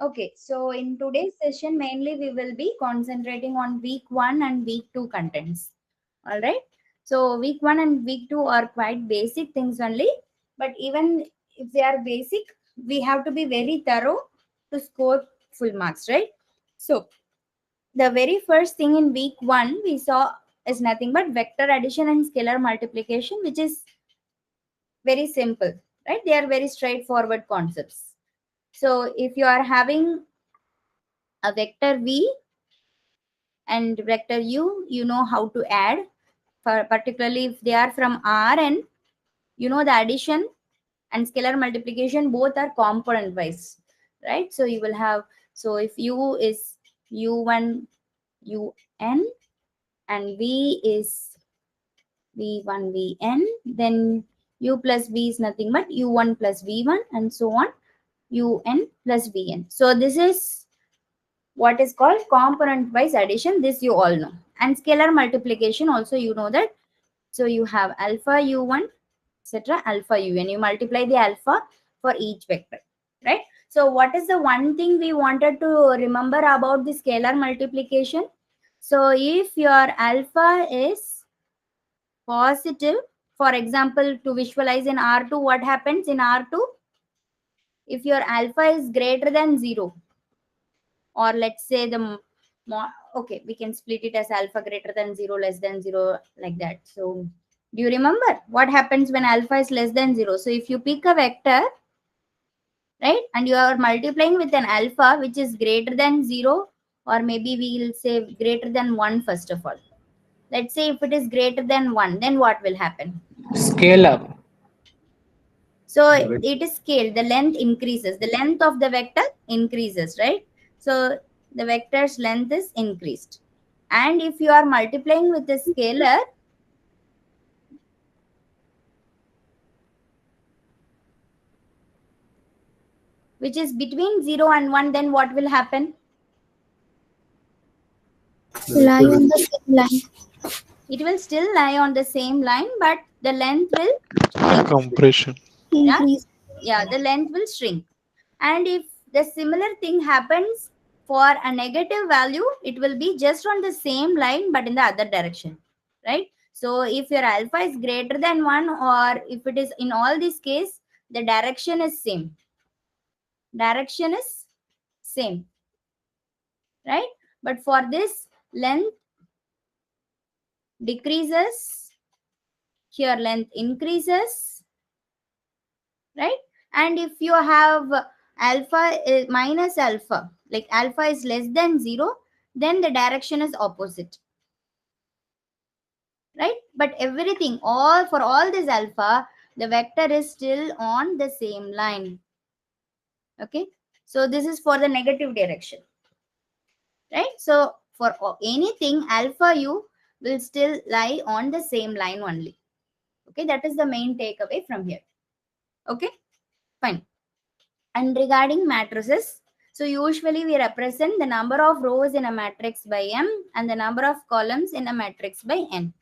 Okay, so in today's session, mainly we will be concentrating on week 1 and week 2 contents. All right. So week 1 and week 2 are quite basic things only. But even if they are basic, we have to be very thorough to score full marks, right? So the very first thing in week 1 we saw is nothing but vector addition and scalar multiplication, which is very simple, right? They are very straightforward concepts. So if you are having a vector v and vector u, you know how to add, for particularly if they are from R, and you know the addition and scalar multiplication both are component wise, right? So you will have, so if u is u1 un and v is v1 vn, then u plus v is nothing but u1 plus v1 and so on, un plus vn. So this is what is called component wise addition. This you all know. And scalar multiplication also you know that. So you have alpha u1 etc alpha un, you multiply the alpha for each vector, right? So what is the one thing we wanted to remember about the scalar multiplication? So if your alpha is positive, for example, to visualize in R2, what happens in R2? If your alpha is greater than 0, or let's say okay, we can split it as alpha greater than 0, less than 0, like that. So do you remember what happens when alpha is less than 0? So if you pick a vector, right, and you are multiplying with an alpha which is greater than 0, or maybe we will say greater than 1 first of all. Let's say if it is greater than 1, then what will happen? Scale up. So it is scaled, the length increases, the length of the vector increases, right? So the vector's length is increased. And if you are multiplying with a scalar, which is between 0 and 1, then what will happen? Lie on the same line. It will still lie on the same line, but the length will shrink. Compression. Yeah, Increase. yeah, the length will shrink. And if the similar thing happens for a negative value, it will be just on the same line but in the other direction, right? So if your alpha is greater than 1, or if it is in all these case, the direction is same. Direction is same, right? But for this, length decreases, here length increases, right? And if you have alpha minus alpha, like alpha is less than 0, then the direction is opposite, right? But everything, all for all this alpha, the vector is still on the same line. Okay, so this is for the negative direction, right? So for anything, alpha u will still lie on the same line only. Okay, that is the main takeaway from here. Okay, fine. And regarding matrices, so usually we represent the number of rows in a matrix by m and the number of columns in a matrix by n.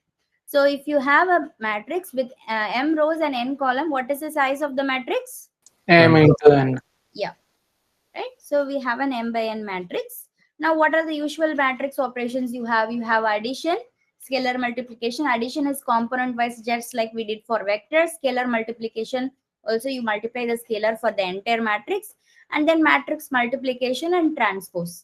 So if you have a matrix with m rows and n column, what is the size of the matrix? M into N. Yeah, right. So we have an m by n matrix. Now what are the usual matrix operations you have? You have addition, scalar multiplication. Addition is component wise, just like we did for vectors. Scalar multiplication, also you multiply the scalar for the entire matrix. And then matrix multiplication and transpose.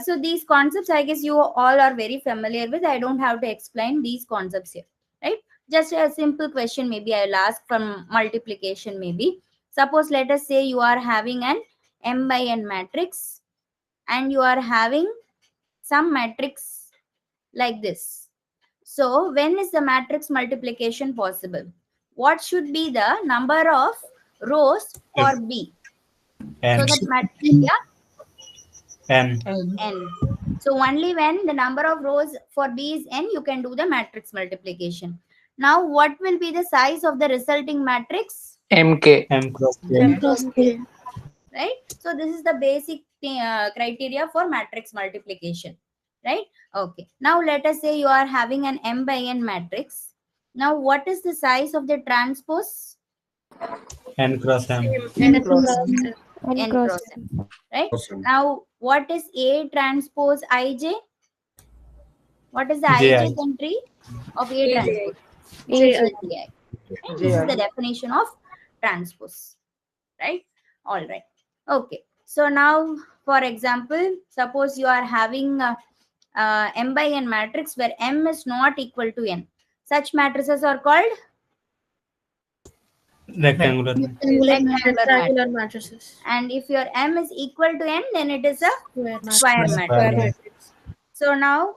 So these concepts, I guess you all are very familiar with. I don't have to explain these concepts here, right? Just a simple question maybe I'll ask from multiplication maybe. Suppose let us say you are having an m by n matrix and you are having some matrix like this. So when is the matrix multiplication possible? What should be the number of rows for B? N. So that matrix, yeah, N. n. So only when the number of rows for B is n, you can do the matrix multiplication. Now what will be the size of the resulting matrix? MK. M cross M N. cross K. Right? So this is the basic criteria for matrix multiplication, right? Okay. Now let us say you are having an m by n matrix. Now what is the size of the transpose? N cross M. M cross M. N N cross cross M. Right? Now, what is A transpose Ij? What is the JI. ijth entry of A transpose? A. Ji. Right? This is the definition of transpose. Right? All right. Okay. So now, for example, suppose you are having M by N matrix where M is not equal to N. Such matrices are called Rectangular. rectangular matrix. And if your M is equal to N, then it is a square matrix. So now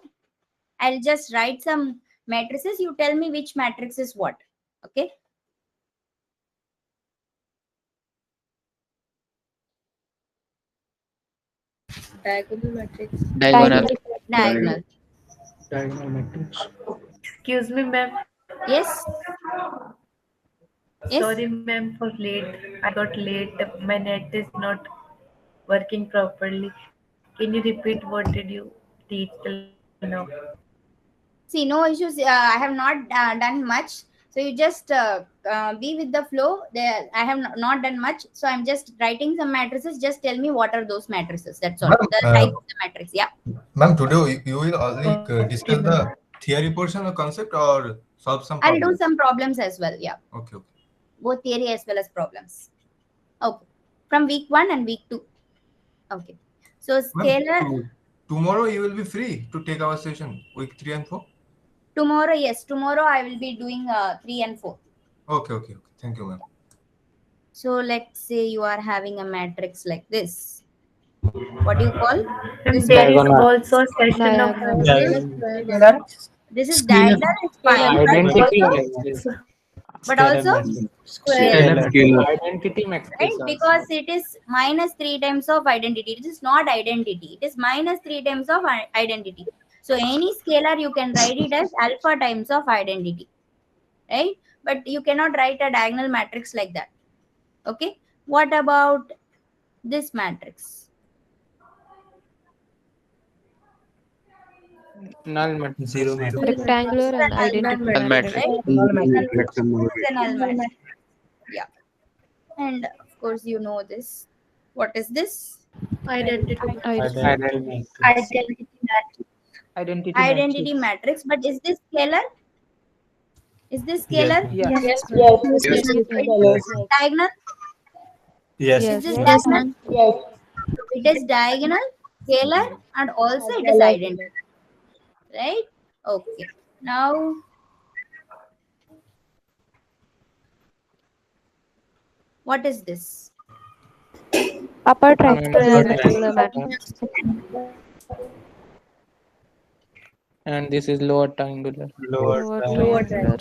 I'll just write some matrices. You tell me which matrix is what. Okay. Diagonal matrix. Diagonal. Diagonal. Diagonal matrix. Excuse me, ma'am. Yes. Yes. Sorry, ma'am, for late. I got late. My net is not working properly. Can you repeat what did you teach till now? See, no issues. I have not done much. So you just be with the flow. There, I have not done much. So I'm just writing some matrices. Just tell me what are those matrices. That's all. Ma'am, The type of the matrix. Yeah. Ma'am, today you will only Okay, discuss ma'am. the theory portion of concept or solve some I'll do problems? some problems as well. Yeah. Okay, okay. Both theory as well as problems. Okay. From week 1 and week 2. Okay. So Ma'am, scalar. tomorrow you will be free to take our session, week 3 and 4? Tomorrow, yes. Tomorrow I will be doing 3 and 4. Okay, okay, okay. Thank you, ma'am. So let's say you are having a matrix like this. What do you call? And This there is diagonal. also a session of Diagonal. This is Scalar. diagonal, it's fine. Identity But also, matrix. but Scalar also matrix. Scalar. Identity matrix. right? Also. Because it is minus 3 times of identity. It is not identity. It is minus 3 times of identity. So any scalar you can write it as alpha times of identity. Right? But you cannot write a diagonal matrix like that. Okay. What about this matrix? Null matrix. Zero matrix. rectangular and identity Null matrix. Right? This is a null matrix. Yeah. And of course, you know this. What is this? Identity. Identity. Identity matrix. But is this scalar? Is this Yes. scalar? Yes. Diagonal? Yes. Is this Yes, diagonal? It is diagonal, scalar, and also it is identity. Right? Okay. Now, what is this? Upper triangular matrix. And this is lower triangular. Lower Triangular.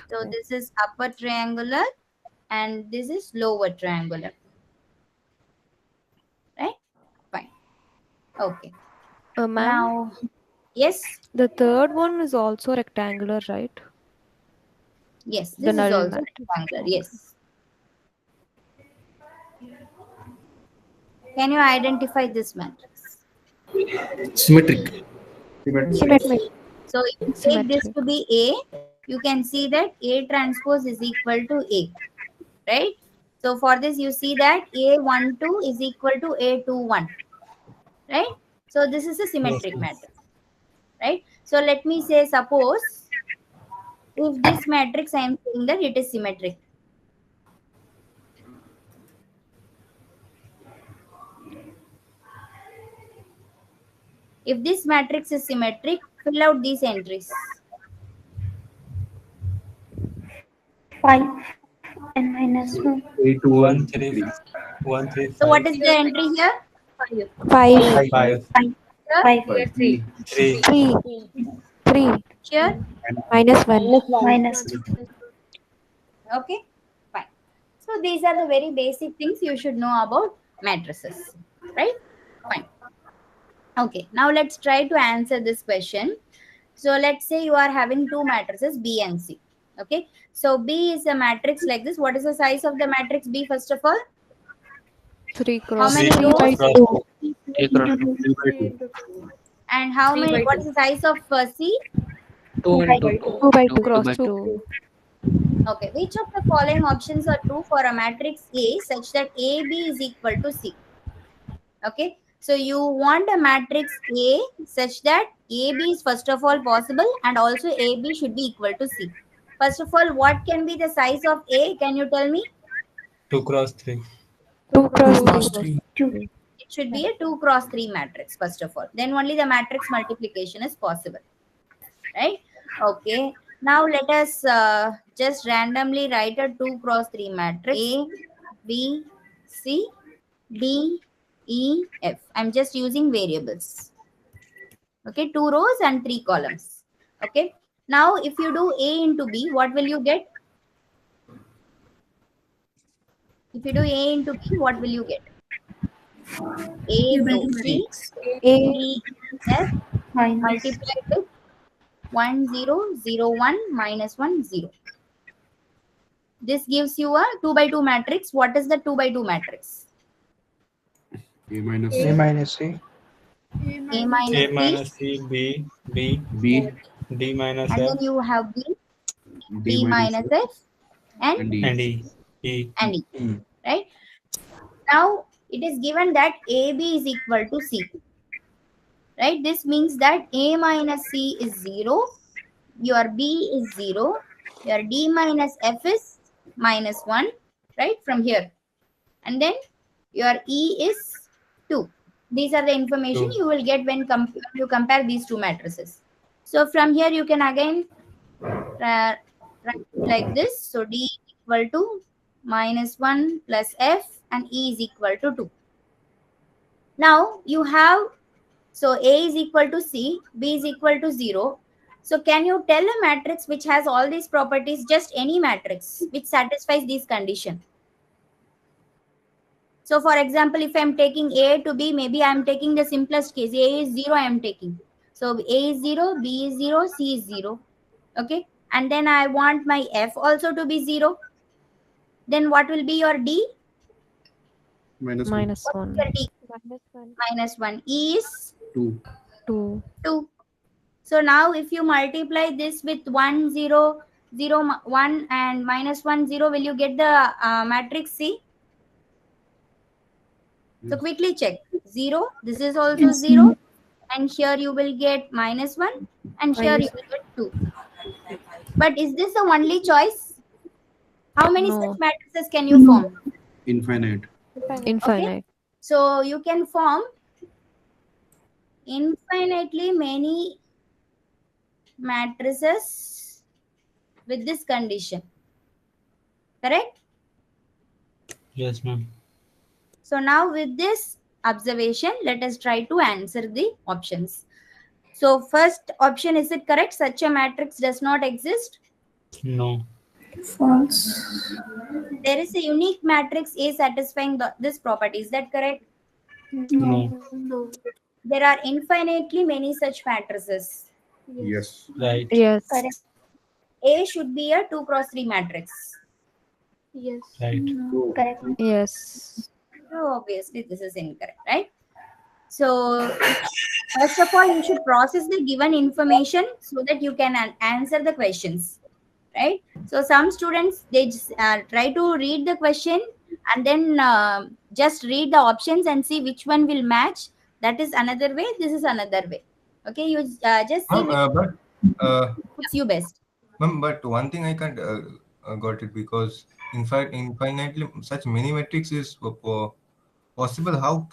So this is upper triangular and this is lower triangular. Right? Fine. Okay. Ma'am, Now, yes. the third one is also rectangular, right? Yes, The this is null also matrix. rectangular. Yes. Can you identify this matrix? Symmetric. Symmetric. So if you take this to be A, you can see that A transpose is equal to A. Right? So for this, you see that A12 is equal to A21. Right? So this is a symmetric matrix. Right? So let me say, suppose if this matrix, I am saying that it is symmetric. If this matrix is symmetric, fill out these entries. 5 and minus 1. 1, 3, 1, 3, 5. So what is the entry here? 5. 5. Here? 3. 3. 3. Here? Minus 1. Minus Okay, fine. So these are the very basic things you should know about matrices, right? Fine. Okay, now let's try to answer this question. So let's say you are having two matrices B and C. Okay, so B is a matrix like this. What is the size of the matrix B first of all? 3 How cross many 3 rows? by 2. And how many? What is the size of C? 2 into 2. 2 by 2 cross 2. Okay, which of the following options are true for a matrix A such that AB is equal to C? Okay, so you want a matrix A such that AB is first of all possible and also AB should be equal to C. First of all, what can be the size of A? Can you tell me? 2 cross 3. 2 cross 2 cross 3. 3. It should be a 2 cross 3 matrix, first of all. Then only the matrix multiplication is possible. Right? Okay. Now let us just randomly write a 2 cross 3 matrix. A, B, C, D, E, F. I'm just using variables. Okay, 2 rows and 3 columns. Okay. Now if you do A into B, what will you get? If you do A into B, what will you get? A, C, A D, F Minus. multiplied with 1 0 0 1 minus 1 0. This gives you a 2 by 2 matrix. What is the 2 by 2 matrix? A minus A C. minus C. A minus A C, minus C, B, D, B. D minus and F, then you have B, D D minus minus F. F, and And E. and E. E. and E. Right? Now it is given that AB is equal to C. Right? This means that A minus C is 0, your B is 0, your D minus F is minus 1, right? From here. And then your E is 2. These are the information 2. you will get when you compare these two matrices. So from here you can again write like this. So D equal to minus 1 plus F and E is equal to 2. Now you have, so A is equal to C, B is equal to 0. So can you tell a matrix which has all these properties, just any matrix which satisfies these conditions? So for example, if I'm taking A to B, maybe I'm taking the simplest case. A is 0, I am taking. So A is 0, B is 0, C is 0. Okay. And then I want my F also to be 0. Then what will be your D? Minus 1. minus What is 1. your D? Minus 1. Minus 1. E is 2. 2. 2. So now if you multiply this with 1, 0, 0, 1 and minus 1, 0, will you get the matrix C? So Yes. quickly check. 0, this is also 0. And here you will get minus 1. And here you will get 2. But is this the only choice? How many No. such matrices can you form? Infinite. Infinite. So you can form infinitely many matrices with this condition. Correct? Yes, ma'am. So now with this observation, let us try to answer the options. So first option, is it correct? Such a matrix does not exist. No. False. There is a unique matrix A satisfying this property. Is that correct? No. There are infinitely many such matrices. Yes. Right. Yes. Correct. A should be a 2 cross 3 matrix. Right. Correct. Yes. So obviously this is incorrect, right? So first of all, you should process the given information so that you can answer the questions, right? So some students, they just, try to read the question and then just read the options and see which one will match. That is another way. This is another way. Okay, you just see which But suits you best. ma'am, but one thing I can't got it, because in fact infinitely such many metrics is possible. How?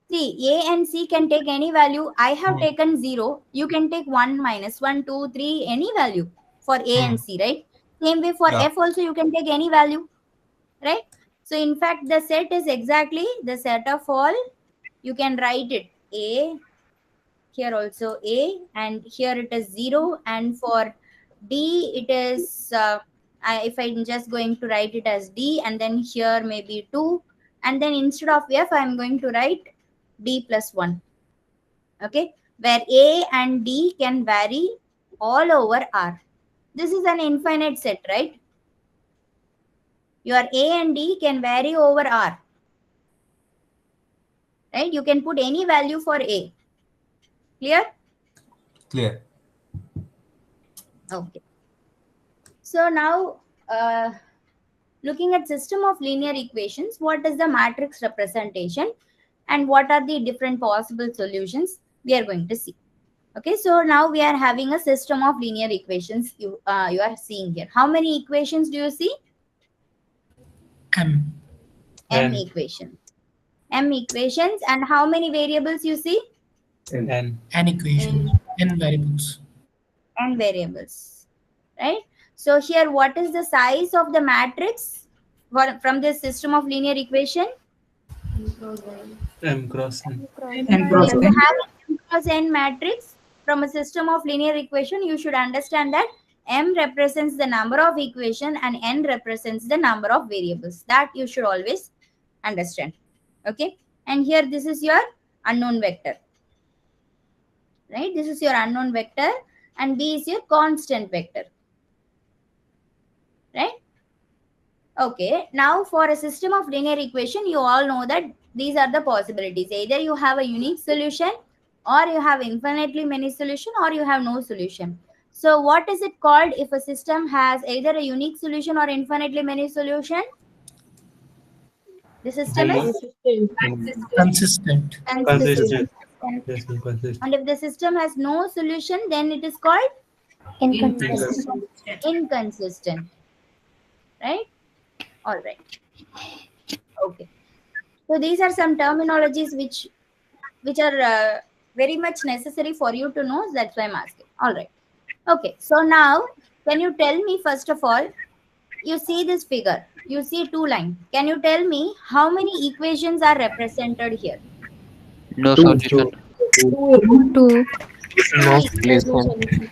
See, A and C can take any value. I have taken 0. You can take 1, minus 1, 2, 3, any value for A and C, right? Same way for Yeah. F also, you can take any value, right? So in fact, the set is exactly the set of all. You can write it A, here also A, and here it is 0. And for D, it is, if I'm just going to write it as D, and then here maybe 2. And then instead of F, I'm going to write D plus 1. Okay, where A and D can vary all over R. This is an infinite set, right? Your A and D can vary over R. Right? You can put any value for A. Clear? Clear. Okay. So now, looking at system of linear equations, what is the matrix representation and what are the different possible solutions we are going to see. Okay, so now we are having a system of linear equations. You are seeing here. How many equations do you see? M. M equations. M equations. And how many variables you see? N. N equations. N variables. N variables. Right? So here, what is the size of the matrix from this system of linear equation? M cross N. M So if you have an M cross N matrix from a system of linear equation, you should understand that M represents the number of equation and N represents the number of variables. That you should always understand. Okay. And here, this is your unknown vector. Right? This is your unknown vector and B is your constant vector. Right? Okay. Now, for a system of linear equation, you all know that these are the possibilities. Either you have a unique solution or you have infinitely many solution or you have no solution. So what is it called if a system has either a unique solution or infinitely many solution? The system is Consistent. consistent. Yes, consistent. And if the system has no solution, then it is called Inconsistent. inconsistent. Right? All right. Okay. So these are some terminologies which are very much necessary for you to know. That's why I'm asking. All right. Okay. So now, can you tell me, first of all, you see this figure. You see two lines. Can you tell me how many equations are represented here? No solution. 2. No There's no solution. solution.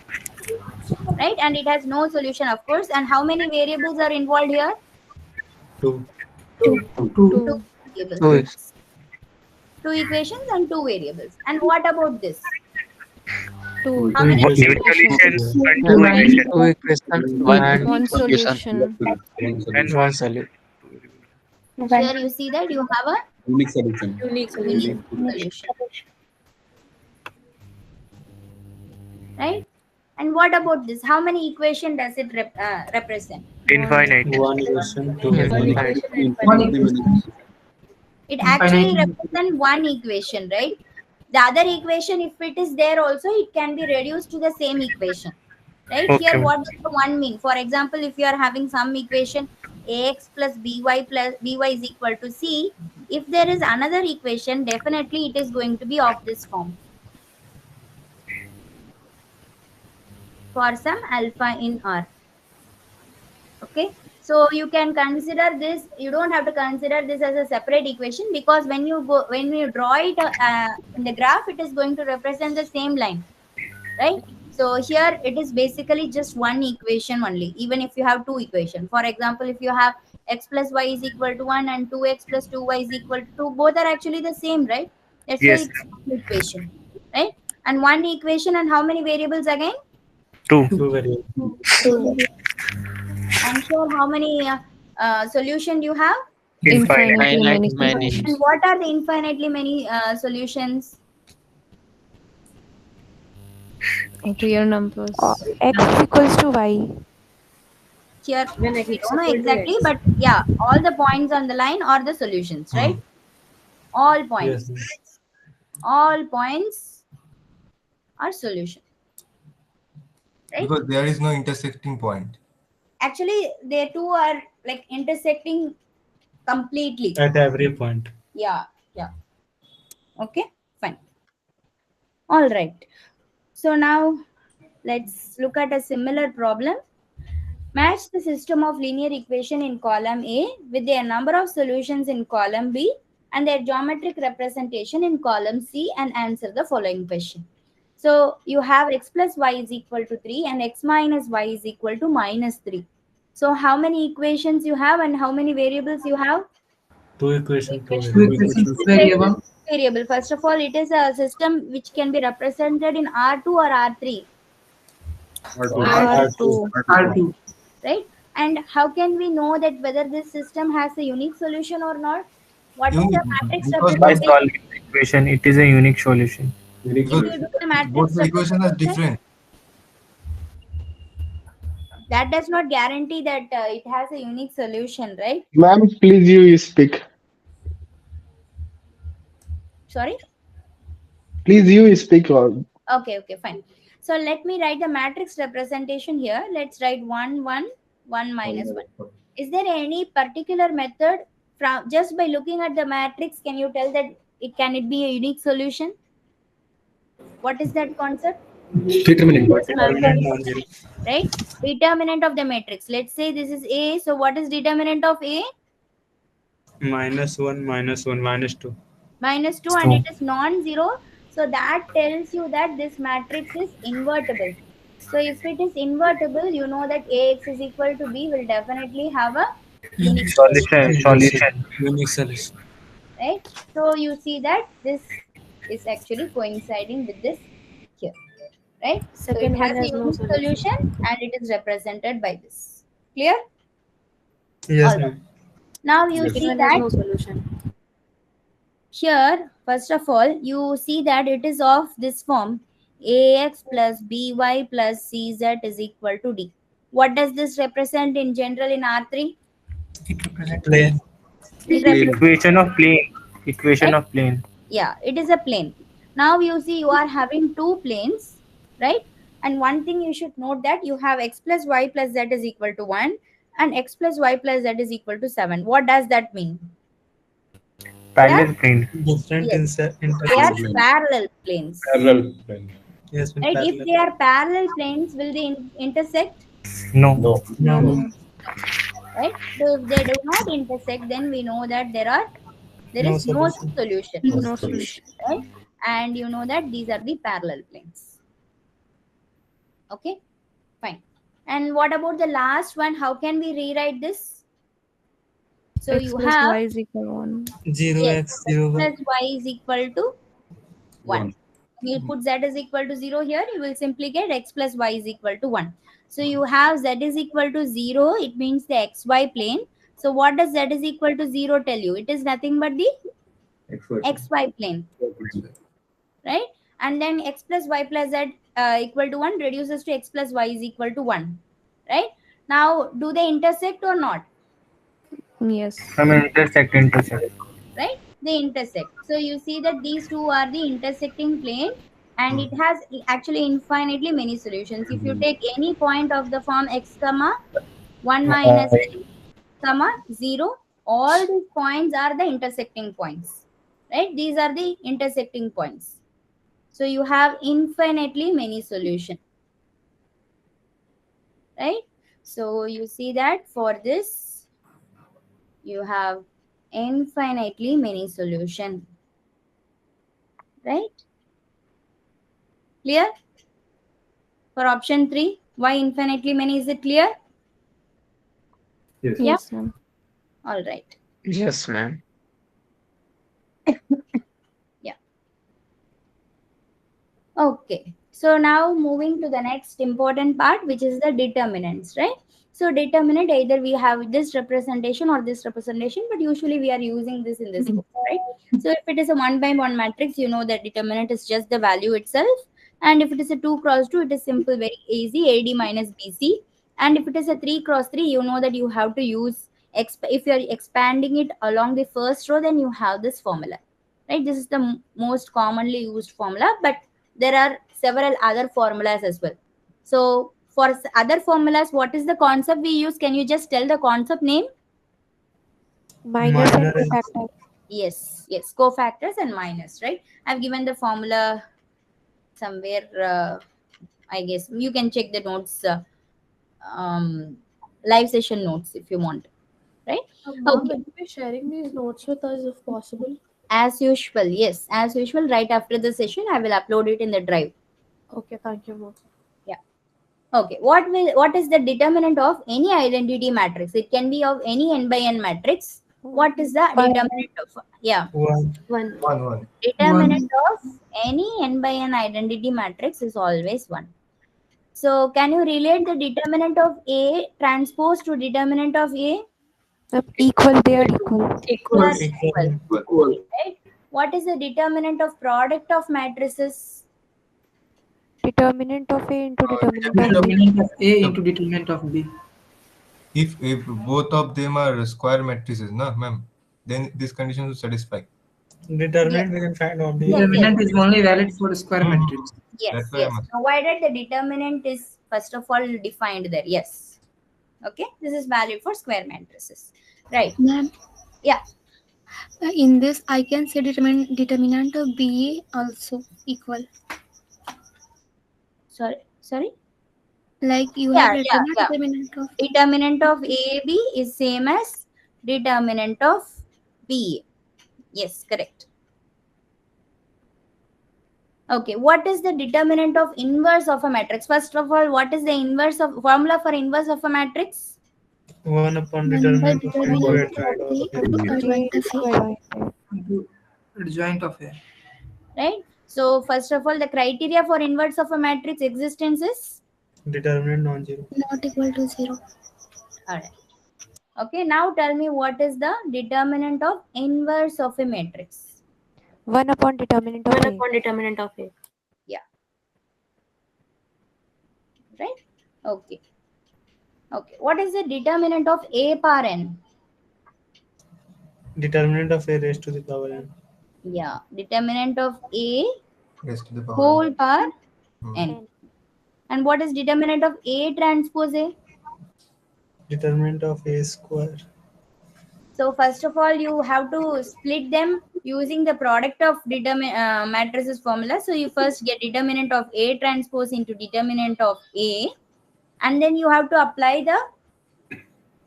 Right? And it has no solution, of course. And how many variables are involved here? 2. 2. Variables. Two equations and two variables. And what about this? 2. How many equations? Two equations, one One solution. solution. And one solution. Here you see that you have a Unique solution. unique solution. Right? And what about this? How many equation does it represent? Infinite. One equation, two Infinite. It actually represents one equation, right? The other equation, if it is there also, it can be reduced to the same equation. Right? Okay. Here, what does the one mean? For example, if you are having some equation ax plus by is equal to c, if there is another equation, definitely it is going to be of this form. For some alpha in R. Okay. So you can consider this, you don't have to consider this as a separate equation, because when you draw it in the graph, it is going to represent the same line, right? So here it is basically just one equation only, even if you have two equations. For example, if you have x plus y is equal to 1 and 2x plus 2y is equal to 2, both are actually the same, right? That's why it's one equation, right? And one equation, and how many variables again? Two. Two. And sure, how many solution do you have? Infinitely many Many. solutions. And what are the infinitely many solutions? Real numbers. X equals to Y. Here we don't know exactly, but yeah, all the points on the line are the solutions, right? All points. Yes. All points are solution. Right? Because there is no intersecting point. Actually, they two are like intersecting completely. At every point. Yeah. Okay, fine. All right. So now let's look at a similar problem. Match the system of linear equation in column A with their number of solutions in column B and their geometric representation in column C and answer the following question. So you have x plus y is equal to 3 and x minus y is equal to minus 3. So how many equations you have and how many variables you have? Two equations, Variable. First of all, it is a system which can be represented in R2 or R3. R2. Right? And how can we know that whether this system has a unique solution or not? What is the Unique, matrix because By representation? solving the equation, it is a unique solution. If you do the matrix both the equations are representation, different. That does not guarantee that it has a unique solution, right? Ma'am, please you speak. Sorry. Please you speak. Okay, fine. So let me write the matrix representation here. Let's write 1, 1, 1 minus 1. Is there any particular method from just by looking at the matrix? Can you tell that it be a unique solution? What is that concept? Determinant. Right? Determinant of the matrix. Let's say this is A. So what is determinant of A? -1, -1, -2. -2, and it is non-zero. So that tells you that this matrix is invertible. So if it is invertible, you know that Ax is equal to B will definitely have a unique solution. Unique solution. Right? So you see that this is actually coinciding with this here. Right? So it Second has one a has no unique solution. solution and it is represented by this. Clear? Yes, All right. ma'am. Now you Yes. see Second one has that no solution. here, first of all, you see that it is of this form: ax plus by plus cz is equal to d. What does this represent in general in R3? It represents Plane. It Plane. represents, Equation of plane. Equation right? of plane. Yeah, it is a plane. Now you see you are having two planes, right? And one thing you should note that you have x plus y plus z is equal to 1 and x plus y plus z is equal to 7. What does that mean? Parallel plane. Different yes, they are parallel planes. Parallel plane. Yes, ma'am. Right? If they are parallel planes, will they intersect? No. No. Right? So if they do not intersect, then we know that there is no solution. No solution. Right? And you know that these are the parallel planes. Okay, fine. And what about the last one? How can we rewrite this? So X you plus have y is equal to 1. 0 yes, x x 0 plus y is equal to 1. One. You put z is equal to 0 here, you will simply get x plus y is equal to 1. So you have z is equal to 0, it means the xy plane. So what does z is equal to 0 tell you? It is nothing but the xy plane, right? And then x plus y plus z equal to 1 reduces to x plus y is equal to 1, right? Now, do they intersect or not? Yes. I mean intersect. Right? They intersect. So you see that these two are the intersecting plane and it has actually infinitely many solutions. If you take any point of the form x comma 1 minus n comma 0, all these points are the intersecting points. Right? These are the intersecting points. So you have infinitely many solutions. Right? So you see that for this, you have infinitely many solutions. Right? Clear? For option 3, why infinitely many? Is it clear? Yes, ma'am. All right. Yes, ma'am. Yeah. Okay. So now moving to the next important part, which is the determinants, right? So determinant, either we have this representation or this representation, but usually we are using this in this book, right? So if it is a 1 by 1 matrix, you know that determinant is just the value itself. And if it is a 2 cross 2, it is simple, very easy, AD minus BC. And if it is a 3 cross 3, you know that you have to use, if you are expanding it along the first row, then you have this formula, right? This is the most commonly used formula, but there are several other formulas as well. So for other formulas, what is the concept we use? Can you just tell the concept name? Minus and cofactor. Yes, cofactors and minus, right? I've given the formula somewhere. I guess you can check the notes, live session notes if you want, right? Ma'am, Okay. will you be sharing these notes with us if possible? As usual, yes, as usual, right after the session, I will upload it in the drive. Okay, thank you, ma'am. Yeah. Okay. What is the determinant of any identity matrix? It can be of any n by n matrix. What is the determinant of? Yeah. 1. 1. Determinant of any n by n identity matrix is always 1. So can you relate the determinant of A transpose to determinant of A? Equal, they are equal. They are equal. Right? What is the determinant of product of matrices? Determinant of A into determinant of B. Determinant of A into determinant of B. If both of them are square matrices, na, ma'am, then this condition will satisfy. Determinant we can find only. Yes, Determinant is only valid for square Mhm. matrix. Yes, That's why yes. I'm asking. Provided the determinant is first of all defined there. Yes. Okay. This is valid for square matrices. Right. Ma'am, Yeah. in this I can say determinant of B also equal. Sorry. Like you Yeah, have written yeah. determinant of Determinant of AB is same as determinant of B. Yes, correct. Okay, what is the determinant of inverse of a matrix? First of all, what is the inverse of formula for inverse of a matrix? 1 upon 1 by determinant of A determinant into of A A adjoint of A. into adjoint of A. Right. So first of all, the criteria for inverse of a matrix existence is Determinant non-zero. Not equal to 0. all right. Okay, now tell me what is the determinant of inverse of a matrix? 1 upon determinant of 1 A. upon determinant of A. Right. Okay. What is the determinant of A power n? Determinant of A raised to the power n. Yeah, determinant of A Raised to the power. whole power Hmm. n. And what is determinant of A transpose A? Determinant of A square. So first of all, you have to split them using the product of matrices formula. So you first get determinant of A transpose into determinant of A, and then you have to apply the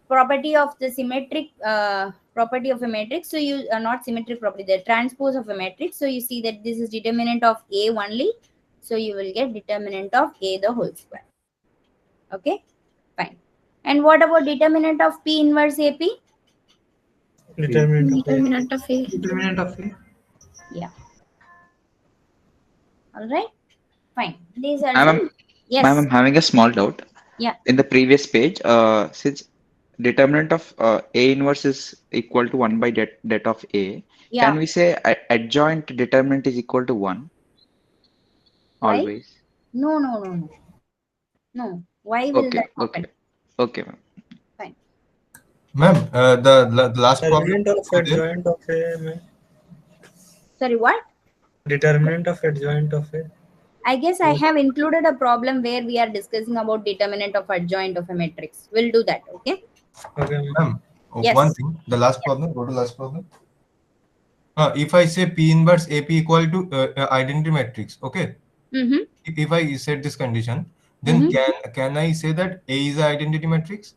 property of the symmetric property of a matrix. So you not symmetric property, the transpose of a matrix. So you see that this is determinant of A only. So you will get determinant of A the whole square. Okay, fine. And what about determinant of P inverse AP? Determinant of A. Determinant of A. Determinant of A. Yeah. All right. Fine. These are Ma'am, some. Yes. ma'am, I'm having a small doubt. Yeah. In the previous page, since determinant of A inverse is equal to 1 by det of A, Yeah. can we say adjoint determinant is equal to 1? Why? Always. No. No. Why will that happen? Okay, ma'am. Fine. Ma'am, the last problem. Determinant of adjoint of A. ma'am. Sorry, what? Determinant of adjoint of A. I guess I have included a problem where we are discussing about determinant of adjoint of a matrix. We'll do that. Okay. Okay, ma'am. Ma'am, Yes. one thing. The last problem. Go to last problem. If I say P inverse AP equal to identity matrix, okay. Mm-hmm. If I set this condition, then can I say that A is an identity matrix?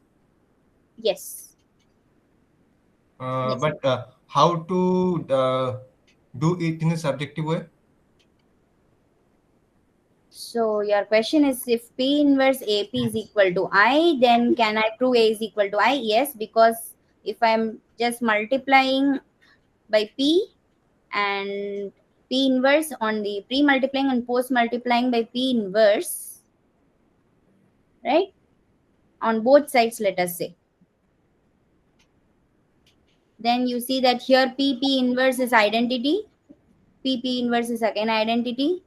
Yes. Yes. But how to do it in a subjective way? So your question is, if P inverse AP is equal to I, then can I prove A is equal to I? Yes, because if I'm just multiplying by P and P inverse on the pre-multiplying and post-multiplying by P inverse, right? On both sides, let us say. Then you see that here P inverse is identity. P inverse is again identity.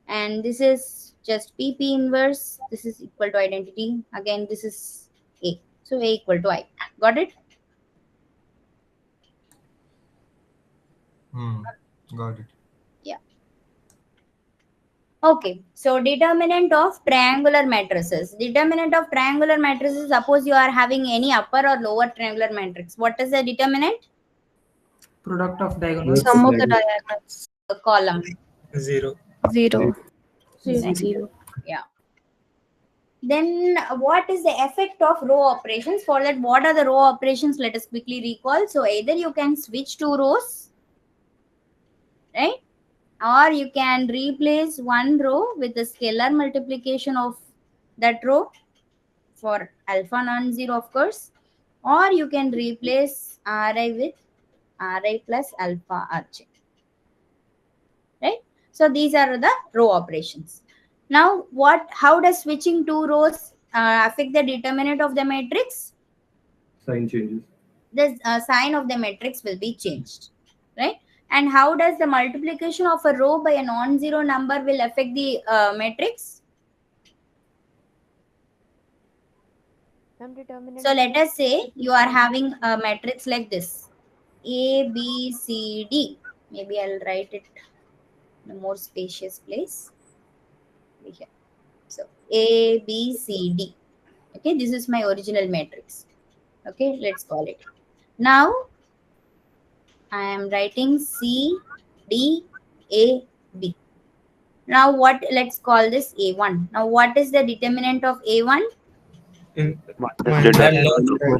And this is just P inverse. This is equal to identity. Again, this is A. So A equal to I. Got it? Got it. Yeah. Okay. So determinant of triangular matrices. Determinant of triangular matrices. Suppose you are having any upper or lower triangular matrix. What is the determinant? Product of diagonals. Sum of the diagonals. The column. 0. 0. Zero. Yeah. Then what is the effect of row operations? For that, what are the row operations? Let us quickly recall. So either you can switch to rows, right? Or you can replace one row with the scalar multiplication of that row for alpha non-zero, of course. Or you can replace Ri with Ri plus alpha Rj. Right? So these are the row operations. Now, how does switching two rows affect the determinant of the matrix? Sign changes. The sign of the matrix will be changed, right? And how does the multiplication of a row by a non-zero number will affect the matrix? Ma'am, determinant So of let A. us say you are having a matrix like this. A, B, C, D. Maybe I'll write it in a more spacious place. Here. So A, B, C, D. Okay, this is my original matrix. Okay, let's call it. Now I am writing C, D, A, B. Now what? Let's call this A1. Now what is the determinant of A1? In Minus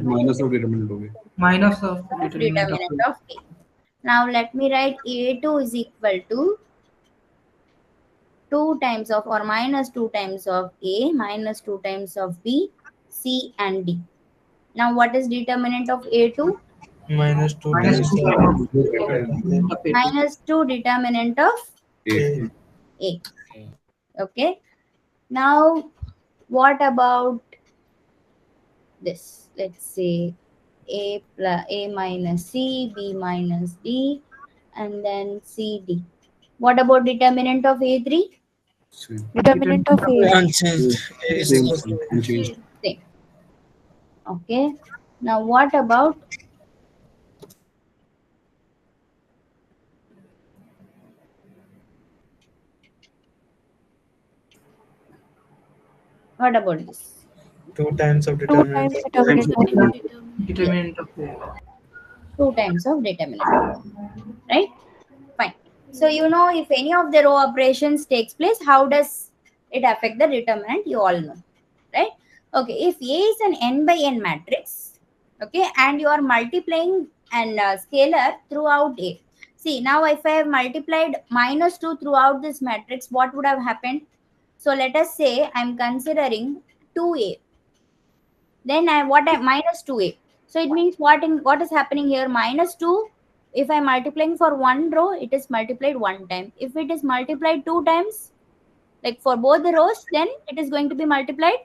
minus of determinant of A. Minus of Of determinant of determinant of A. Now let me write A2 is equal to 2 times of or minus 2 times of A minus 2 times of B, C and D. Now what is determinant of A2? minus 2 minus times 2 of times A. of A2. Minus 2 determinant of A. A. Okay. Now what about this? Let's say A plus A minus C, B minus D, and then C, D. What about determinant of A3? Same. Determinant of A. Unchanged. A is Same. equal to A. Unchanged. Same. Okay. Now what about this? 2 times of 2 determinant times of determinant of A. Determinant of A. 2 times of determinant of A. Right? Fine. So you know if any of the row operations takes place, how does it affect the determinant? You all know. Right? Okay. If A is an n by n matrix, okay, and you are multiplying an scalar throughout A. See, now if I have multiplied minus 2 throughout this matrix, what would have happened? So let us say I'm considering 2A. Then I minus 2A. So it means what is happening here? Minus 2. If I'm multiplying for one row, it is multiplied one time. If it is multiplied two times, like for both the rows, then it is going to be multiplied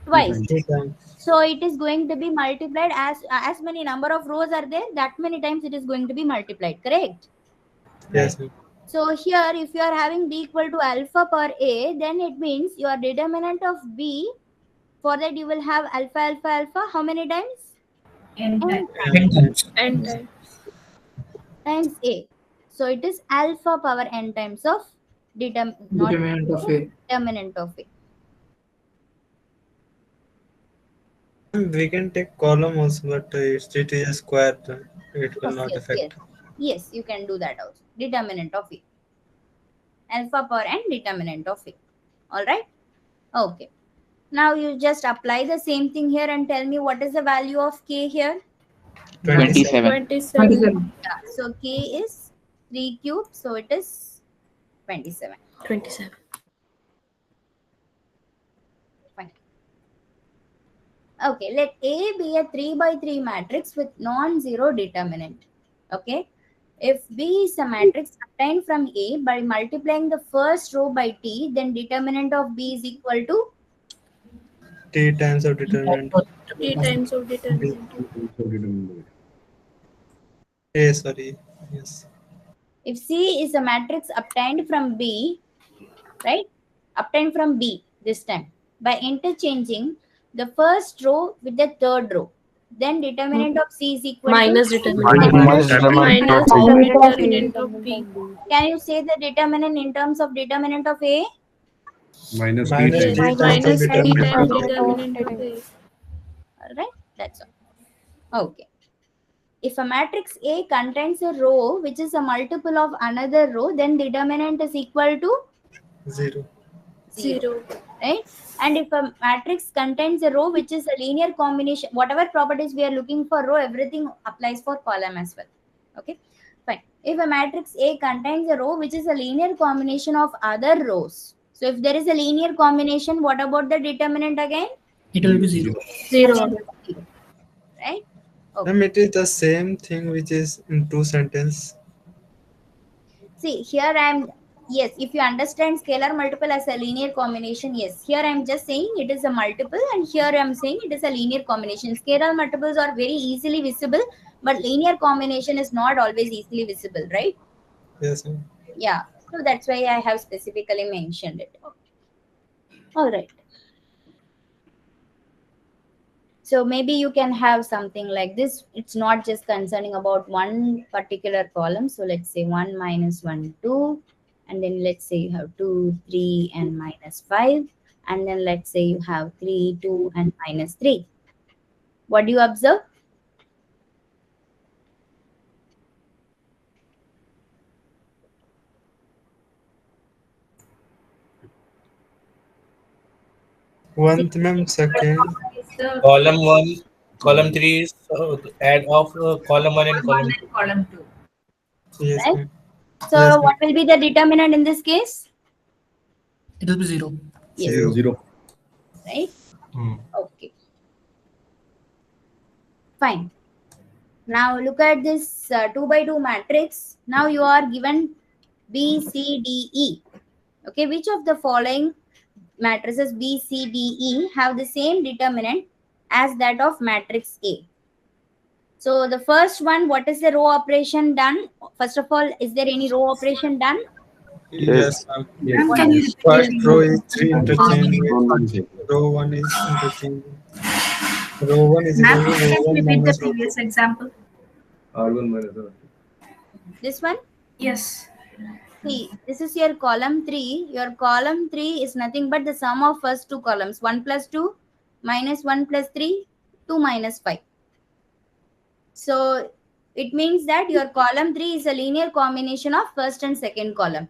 twice. 2 times. So it is going to be multiplied as many number of rows are there, that many times it is going to be multiplied. Correct? Yes, ma'am. So here, if you are having B equal to alpha per A, then it means your determinant of B, for that you will have alpha, alpha, alpha. How many times? N times. N times. N times. Times A. So it is alpha power n times of Determinant of A. determinant of A. We can take column also, but it is a square. It will Yes, not yes, affect. yes. Yes, you can do that also. Determinant of A. Alpha power n determinant of A. All right? Okay. Now you just apply the same thing here and tell me what is the value of K here. 27. 27. 27. Yeah. So K is 3 cube. So it is 27. 27. Fine. Okay. Let A be a 3 by 3 matrix with non-zero determinant. Okay. If B is a matrix obtained from A by multiplying the first row by T, then determinant of B is equal to T times of determinant. 3 times of determinant. So determinant of A, sorry. Yes. if C is a matrix obtained from B, right? Obtained from B this time by interchanging the first row with the third row. Then determinant of C is equal Minus to determinant. minus determinant Minus of A. determinant of B. Can you say the determinant in terms of determinant of A? minus T Minus times. T times of Minus T determinant times of A. determinant of A. Alright, that's all. Okay. If a matrix A contains a row which is a multiple of another row, then determinant is equal to 0. 0. Right? And if a matrix contains a row which is a linear combination, whatever properties we are looking for row, everything applies for column as well. Okay, fine. If a matrix A contains a row which is a linear combination of other rows, so if there is a linear combination, what about the determinant again? It will be 0. 0. Again, 0. Right? Okay. It is the same thing which is in two sentences. See, here I am, yes, if you understand scalar multiple as a linear combination, yes. Here I am just saying it is a multiple and here I am saying it is a linear combination. Scalar multiples are very easily visible, but linear combination is not always easily visible, right? Yes, ma'am. Yeah. So that's why I have specifically mentioned it. All right. So maybe you can have something like this. It's not just concerning about one particular column. So let's say 1 minus 1 2, and then let's say you have 2 3 and minus 5, and then let's say you have 3 2 and minus 3. What do you observe? One ma'am, second. Column 1, column 3 is add of column 1 and column 2. Column 2. Yes, Right? ma'am. So Yes, what will be the determinant in this case? It will be 0. Yes. 0. Right? Hmm. Okay. Fine. Now look at this 2 by 2 matrix. Now you are given B, C, D, E. Okay, which of the following matrices B, C, D, E have the same determinant as that of matrix A? So the first one, what is the row operation done? First of all, is there any row operation done? Yes, ma'am. Yes. What Can you Yes. repeat First row is 3 interchange with Yes. row 1 is interchange. Row 1 is equal Ma'am, to row can you 1 repeat the minus row 2. previous example? R1 minus R2. This one? Yes. See, this is your column 3. Your column 3 is nothing but the sum of first two columns. 1 plus 2 minus 1 plus 3, 2 minus 5. So it means that your column 3 is a linear combination of first and second column.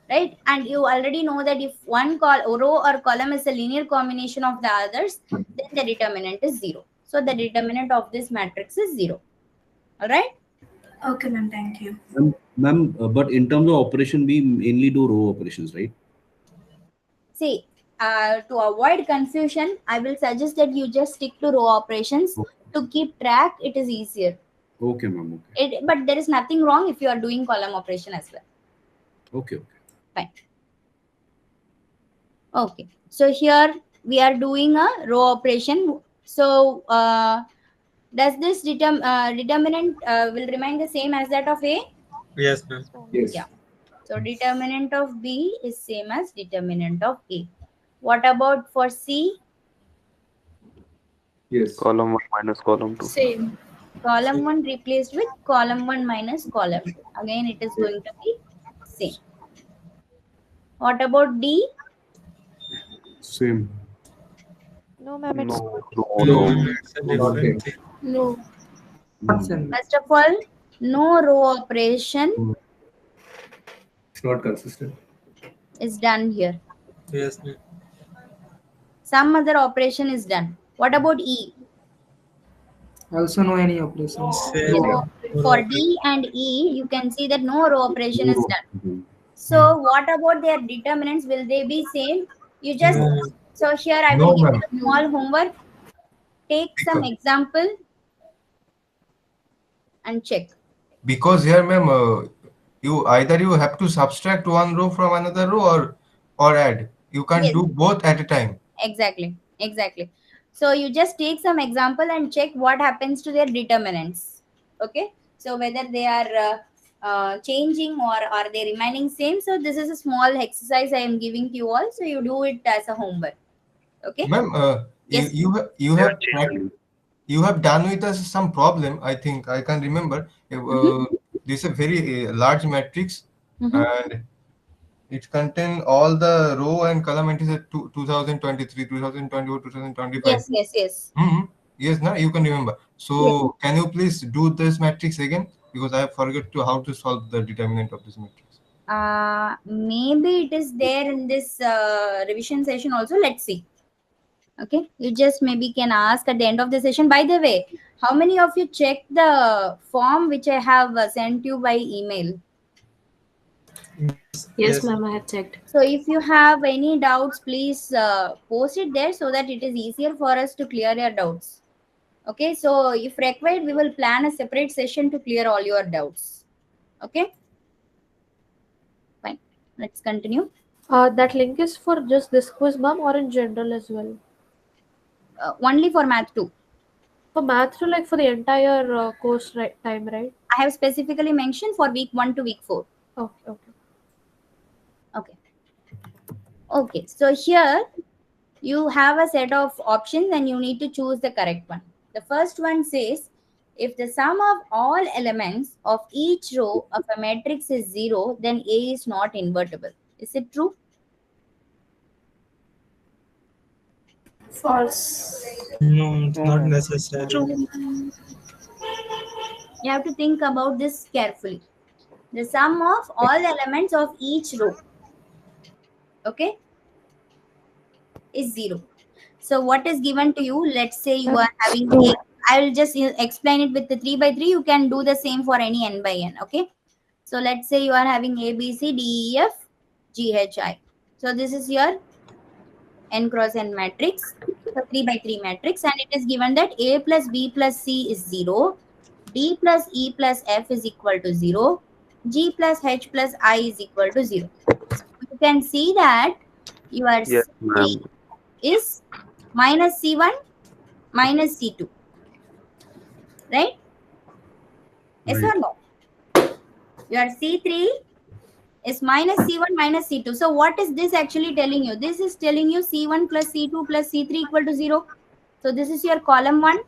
Right? And you already know that if one row or column is a linear combination of the others, then the determinant is 0. So the determinant of this matrix is 0. All right? Okay, ma'am. Thank you. Ma'am, but in terms of operation, we mainly do row operations, right? See, to avoid confusion, I will suggest that you just stick to row operations. Okay. To keep track, it is easier. Okay, ma'am. Okay. But there is nothing wrong if you are doing column operation as well. Okay. Fine. Okay. So here we are doing a row operation. So does this determinant will remain the same as that of A? Yes, ma'am. Yes. Yeah. So determinant of B is same as determinant of A. What about for C? Yes. Column 1 minus column 2. Same. Column 1 replaced with column 1 minus column 2. Again, it is going to be same. What about D? Same. No, ma'am, it's No, not. No, no. ma'am, it's a different thing. No. First of all, no row operation It's not consistent. is done here. Yes, ma'am. Some other operation is done. What about E? Also no any operations. Same. So for D and E, you can see that no row operation No is row. done. So what about their determinants? Will they be same? You just, No, ma'am. so here I No, will give ma'am. you a small homework. Take some example and check. Because here, ma'am, you have to subtract one row from another row or add. You can't Yes. do both at a time. Exactly. So you just take some example and check what happens to their determinants. Okay. So whether they are changing or are they remaining same. So this is a small exercise I am giving to you all. So you do it as a homework. Okay. Ma'am, Yes. you have done with us some problem. I think I can remember. This is a very large matrix, and it contains all the row and column entries at 2023, 2024, 2025. Yes. Yes, now you can remember. So can you please do this matrix again? Because I forgot to how to solve the determinant of this matrix. Maybe it is there in this revision session also. Let's see. Okay, you just maybe can ask at the end of the session. By the way, how many of you checked the form which I have sent you by email? Yes, ma'am, I have checked. So if you have any doubts, please post it there so that it is easier for us to clear your doubts. Okay, so if required, we will plan a separate session to clear all your doubts. Okay, fine. Let's continue. That link is for just this quiz, ma'am, or in general as well? Only for math 2. For math 2, like for the entire course time, right? I have specifically mentioned for week 1 to week 4. Okay. Okay. So here You have a set of options and you need to choose the correct one. The first one says, if the sum of all elements of each row of a matrix is 0, then A is not invertible. Is it true? False. No, it's not necessary. True. You have to think about this carefully. The sum of all elements of each row, okay, is 0. So what is given to you? Let's say you are having a, I will just explain it with the 3 by 3. You can do the same for any n by n, okay? So let's say you are having A, B, C, D, E, F, G, H, I. So this is your n cross n matrix, so 3 by 3 matrix, and it is given that A plus B plus C is 0, D plus E plus F is equal to 0, G plus H plus I is equal to 0. So you can see that your Yes, C3 ma'am. is minus C1 minus C2, right? Yes or no? Your C3 is minus C1 minus C2. So what is this actually telling you? This is telling you C1 plus C2 plus C3 equal to 0. So this is your column 1,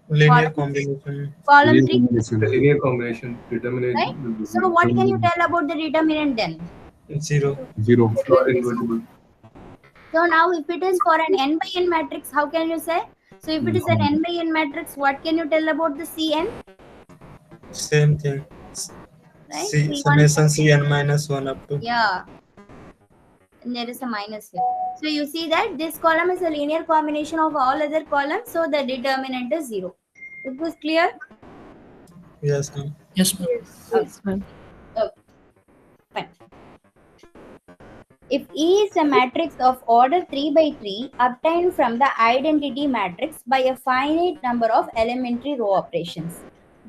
Linear column, combination. column 3, Linear combination. Determinate right? So what can you tell about the determinant then? 0. Zero. not invertible. So now if it is for an n by n matrix, how can you say? So if it is an n by n matrix, what can you tell about the Cn? Same thing. Right? C C1, summation Cn minus 1 up to. yeah. And there is a minus here. So you see that this column is a linear combination of all other columns. So the determinant is 0. Is this clear? Yes, ma'am. Yes, ma'am. Yes, ma'am. Okay. Fine. If E is a matrix of order 3 by 3 obtained from the identity matrix by a finite number of elementary row operations,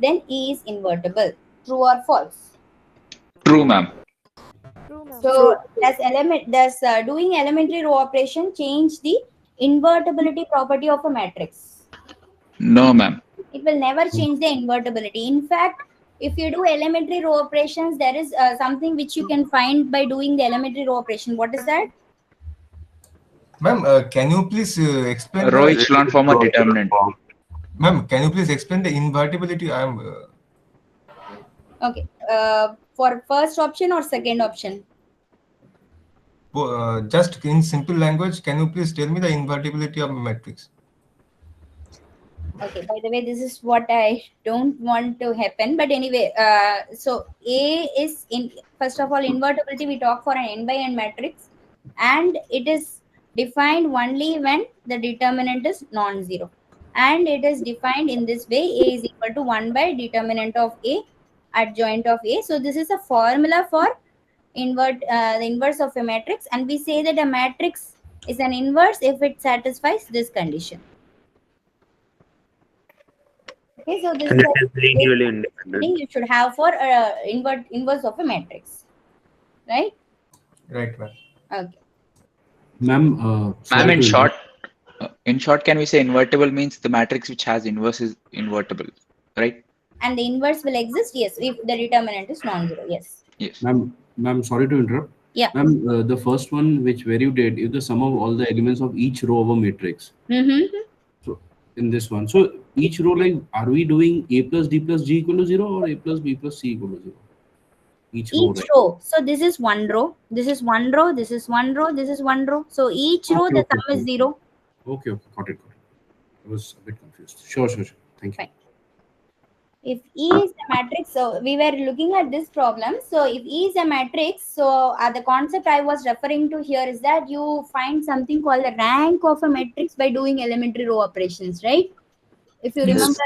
then E is invertible. True or false? True, ma'am. So does doing elementary row operation change the invertibility property of a matrix? No, ma'am. It will never change the invertibility. In fact, if you do elementary row operations, there is something which you can find by doing the elementary row operation. What is that? Ma'am, can you please explain Row the echelon form or determinant. Ma'am, can you please explain the invertibility? I am Okay. For first option or second option? just in simple language. Can you please tell me the invertibility of matrix? Okay, by the way, this is what I don't want to happen. But anyway, so A is in, first of all, invertibility we talk for an n by n matrix, and it is defined only when the determinant is non-zero. And it is defined in this way: A is equal to 1 by determinant of A adjoint of A. So this is a formula for the inverse of a matrix, and we say that a matrix is an inverse if it satisfies this condition. Okay, so this And is it is linearly a independent. thing you should have for inverse of a matrix, right? Right, ma'am. Okay. Ma'am, Ma'am, sorry in to short, interrupt. can we say invertible means the matrix which has inverse is invertible, right? And the inverse will exist, yes, if the determinant is non-zero. Yes. Yes. Ma'am, sorry to interrupt. Yeah. Ma'am, the first one which where you did is the sum of all the elements of each row of a matrix. Mm-hmm. So in this one, so each row, like, are we doing A plus D plus G equal to 0 or A plus B plus C equal to 0? Each row, Each right? row. So this is one row. This is one row. This is one row. This is one row. So each row, the sum is 0. Okay, got it. I was a bit confused. Sure. Thank you. Fine. If E is a matrix, so we were looking at this problem. So if E is a matrix, so the concept I was referring to here is that you find something called the rank of a matrix by doing elementary row operations, right? If you remember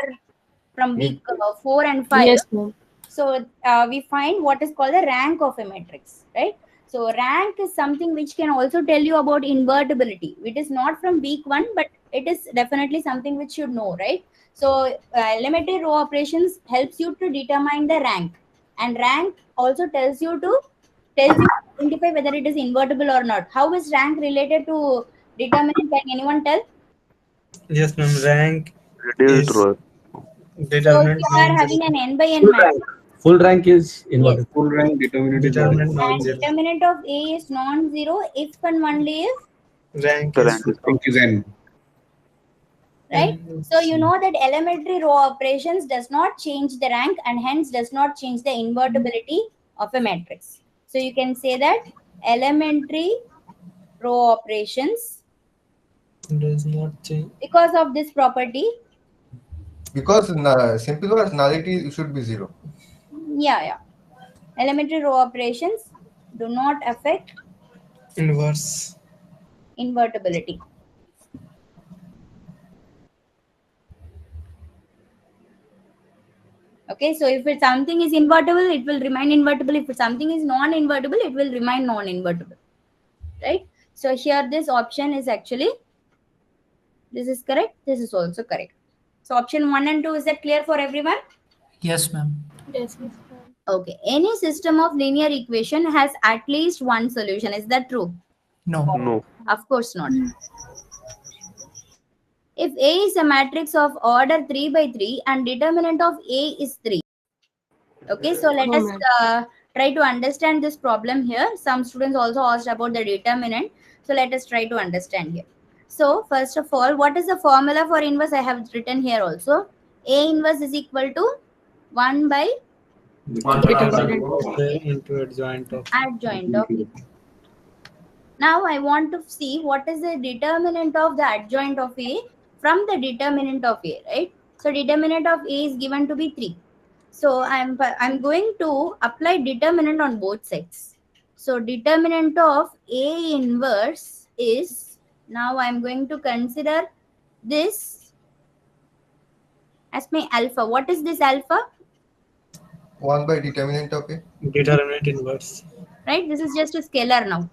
from week 4 and 5, Yes, ma'am. so we find what is called the rank of a matrix, right? So rank is something which can also tell you about invertibility. It is not from week 1, but it is definitely something which you know, right? So elementary row operations helps you to determine the rank, and rank also tells you to identify whether it is invertible or not. How is rank related to determinant? Can anyone tell? Yes, ma'am. Rank Reduced is row. So if determinant you are non-zero. having an n by n matrix, Full rank is yes, inverted. Full rank determinant is Determinant and non-zero. determinant of A is non-zero if and only if Rank The is rank is Rank is n. Right? So you know that elementary row operations does not change the rank and hence does not change the invertibility of a matrix. So you can say that elementary row operations does not change. because of this property. Because simple as nullity should be 0. Yeah. Elementary row operations do not affect Inverse. invertibility. Okay, so if something is invertible, it will remain invertible. If something is non-invertible, it will remain non-invertible. Right? So here this option is actually, this is correct, this is also correct. So option 1 and 2, is that clear for everyone? Yes, ma'am. Yes. Okay, any system of linear equation has at least one solution. Is that true? No. No. Of course not. If A is a matrix of order 3 by 3 and determinant of A is 3. Okay, so let us try to understand this problem here. Some students also asked about the determinant. So let us try to understand here. So first of all, what is the formula for inverse? I have written here also. A inverse is equal to 1 by Into adjoint of adjoint of A. Now I want to see what is the determinant of the adjoint of A from the determinant of A, right? So determinant of A is given to be 3. So I'm going to apply determinant on both sides. So determinant of A inverse is, now I'm going to consider this as my alpha. What is this alpha? 1 by determinant of A. Determinant inverse. Right? This is just a scalar now.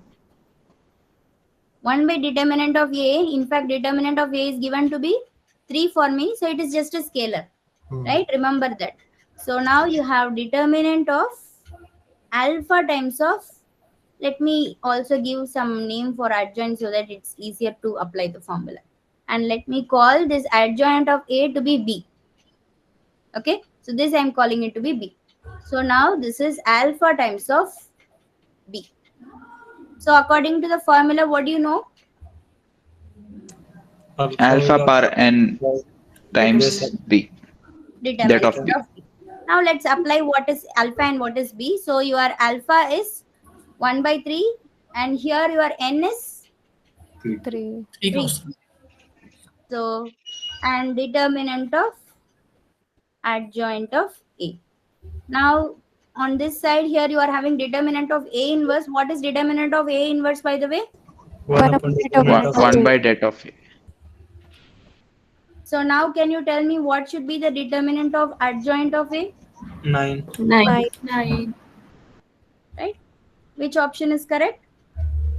1 by determinant of A. In fact, determinant of A is given to be 3 for me. So it is just a scalar. Right? Remember that. So now you have determinant of alpha times of, let me also give some name for adjoint so that it's easier to apply the formula. And let me call this adjoint of A to be B. Okay. So this I'm calling it to be B. So now this is alpha times of B. So according to the formula, what do you know? Alpha power n times B. That of B. Now let's apply what is alpha and what is B. So your alpha is 1 by 3 and here your n is 3. So, and determinant of adjoint of A. Now on this side here you are having determinant of A inverse. What is determinant of A inverse, by the way? 1 by that of A. So now can you tell me what should be the determinant of adjoint of A? 9. 9. Right? Which option is correct?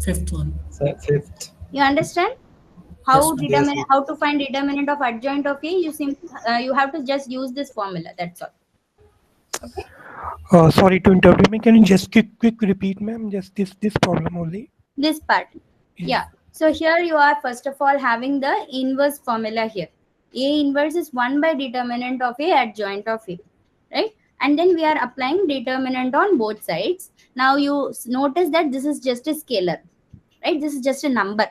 Fifth one. Fifth. You understand? How Yes, how to find determinant of adjoint of A? You have to just use this formula. That's all. Okay. Sorry to interrupt me. Can you just quick repeat, ma'am? Just this problem only. This part. Yeah. So here you are first of all having the inverse formula here. A inverse is 1 by determinant of A adjoint of A. Right? And then we are applying determinant on both sides. Now you notice that this is just a scalar. Right? This is just a number.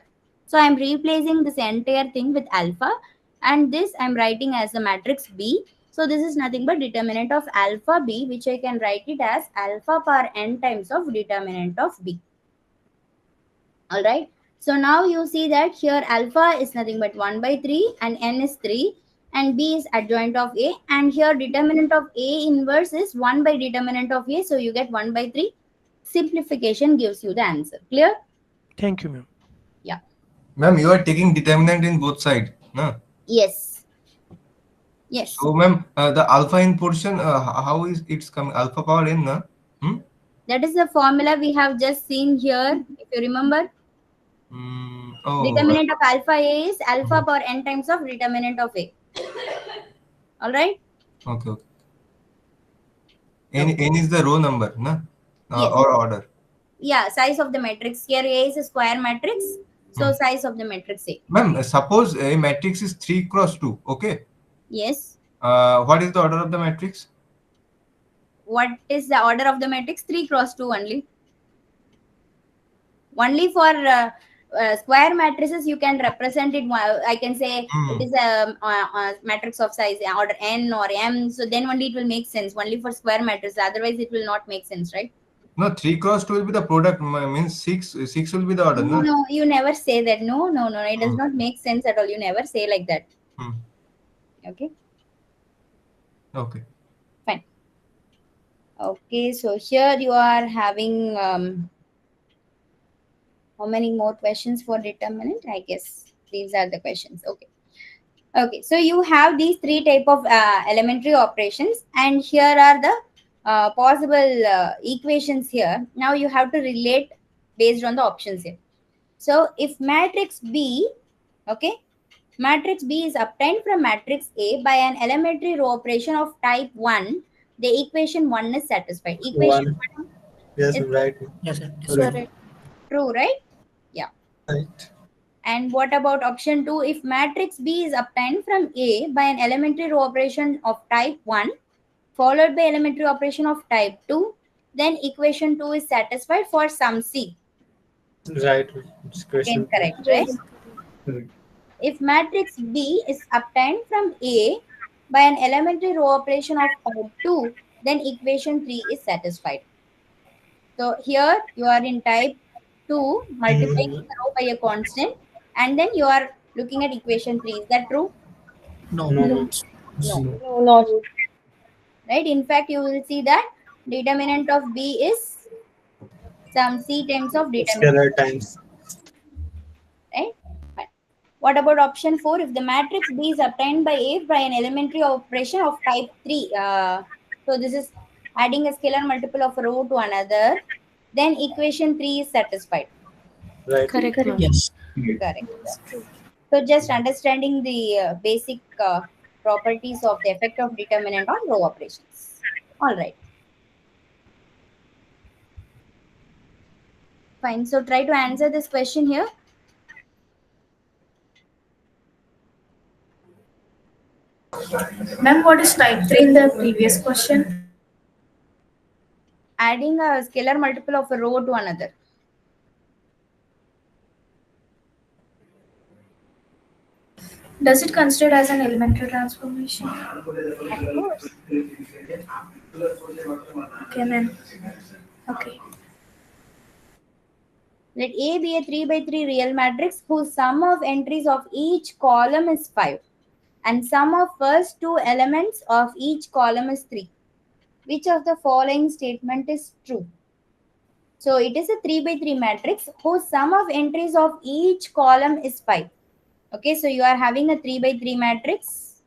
So I'm replacing this entire thing with alpha. And this I'm writing as a matrix B. So this is nothing but determinant of alpha B, which I can write it as alpha power n times of determinant of B. All right. So now you see that here alpha is nothing but 1 by 3 and n is 3 and B is adjoint of A, and here determinant of A inverse is 1 by determinant of A. So you get 1 by 3. Simplification gives you the answer. Clear? Thank you, ma'am. Yeah. Ma'am, you are taking determinant in both sides, no? Yes. Yes. So, ma'am, the alpha in portion, how is it's coming? Alpha power n, no? That is the formula we have just seen here. If you remember, determinant of alpha A is alpha power n times of determinant of A. All right. Okay. N is the row number, no? Yes. Or order. Yeah, size of the matrix. Here A is a square matrix. So size of the matrix A. Ma'am, suppose a matrix is 3 cross 2, okay? Yes. What is the order of the matrix? What is the order of the matrix? 3 cross 2 only. Only for square matrices you can represent it. I can say it is a matrix of size order n or m. So then only it will make sense. Only for square matrices. Otherwise, it will not make sense, right? No, 3 cross 2 will be the product. Means 6 will be the order, no? No, you never say that. No. It does not make sense at all. You never say like that. Okay. Okay. Fine. Okay, so here you are having how many more questions for determinant? I guess these are the questions. Okay, so you have these three type of elementary operations, and here are the possible equations here. Now you have to relate based on the options here. So if matrix B, okay, matrix B is obtained from matrix A by an elementary row operation of type 1, the equation 1 is satisfied. Equation 1 Yes, is right. Yes, sir. Correct. true, right? Yeah. Right. And what about option 2? If matrix B is obtained from A by an elementary row operation of type 1 followed by elementary operation of type 2, then equation 2 is satisfied for some C. Right. It's Again, question. correct, right? Correct. If matrix B is obtained from A by an elementary row operation of type 2, then equation 3 is satisfied. So here you are in type 2, multiplying the row by a constant, and then you are looking at equation 3. Is that true? No. No. No. No, not. Right? In fact, you will see that determinant of B is some C times of determinant. Scalar times. Right? Fine. What about option 4? If the matrix B is obtained by A by an elementary operation of type 3, so this is adding a scalar multiple of a row to another, then equation 3 is satisfied. Right. Correct, ma'am. Yes. Correct. So just understanding the basic properties of the effect of determinant on row operations. All right. Fine. So try to answer this question here. Ma'am, what is type 3 in the previous question? Adding a scalar multiple of a row to another. Does it consider as an elementary transformation? Of course. Okay, ma'am. Okay. Let A be a 3 by 3 real matrix whose sum of entries of each column is 5 and sum of first two elements of each column is 3. Which of the following statement is true? So it is a 3 by 3 matrix whose sum of entries of each column is 5. Okay, so you are having a 3 by 3 matrix.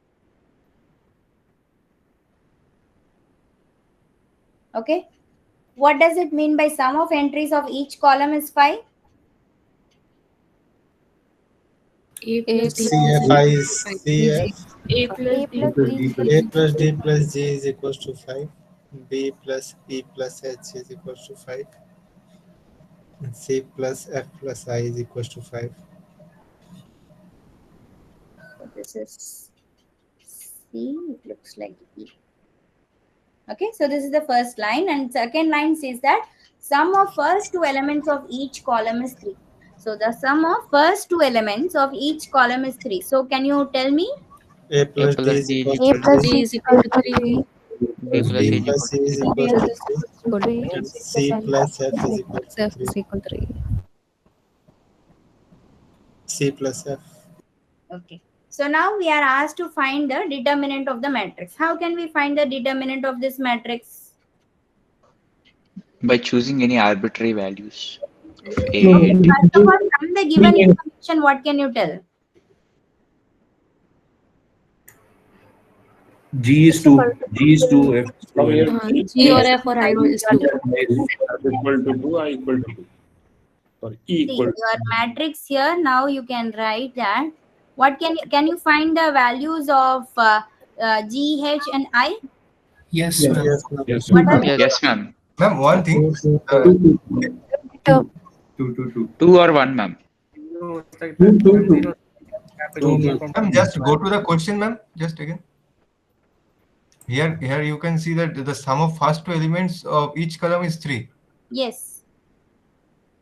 Okay. What does it mean by sum of entries of each column is 5? A plus D CFI is CF. A plus D. A plus D plus G is equals to 5. B plus E plus H is equals to 5. And C plus F plus I is equals to 5. So this is C, it looks like E. Okay, so this is the first line, and second line says that sum of first two elements of each column is 3. So the sum of first two elements of each column is 3. So can you tell me? A A plus D plus is D is equals equal to to D 3. is equal to 3. B plus B A is equal plus C to is 3. equals to 3. Equal to And C plus F is equal to F 3. is equal to 3. C plus F. Okay. So now we are asked to find the determinant of the matrix. How can we find the determinant of this matrix? By choosing any arbitrary values of Okay, A. first of all, from the given information, what can you tell? G is 2. G is 2. F is 2. G or F or I know is 2. F equal to 2. I equal to 2. Sorry. E See, equal to your matrix here, now you can write that. What can you find the values of G, H and I? Yes, ma'am. Yes, ma'am. Yes. What are Yes, yes, ma'am. Ma'am, one thing. 2 or 1, ma'am. 2, ma'am, just go to the question, ma'am. Just again. Here you can see that the sum of first two elements of each column is 3. Yes.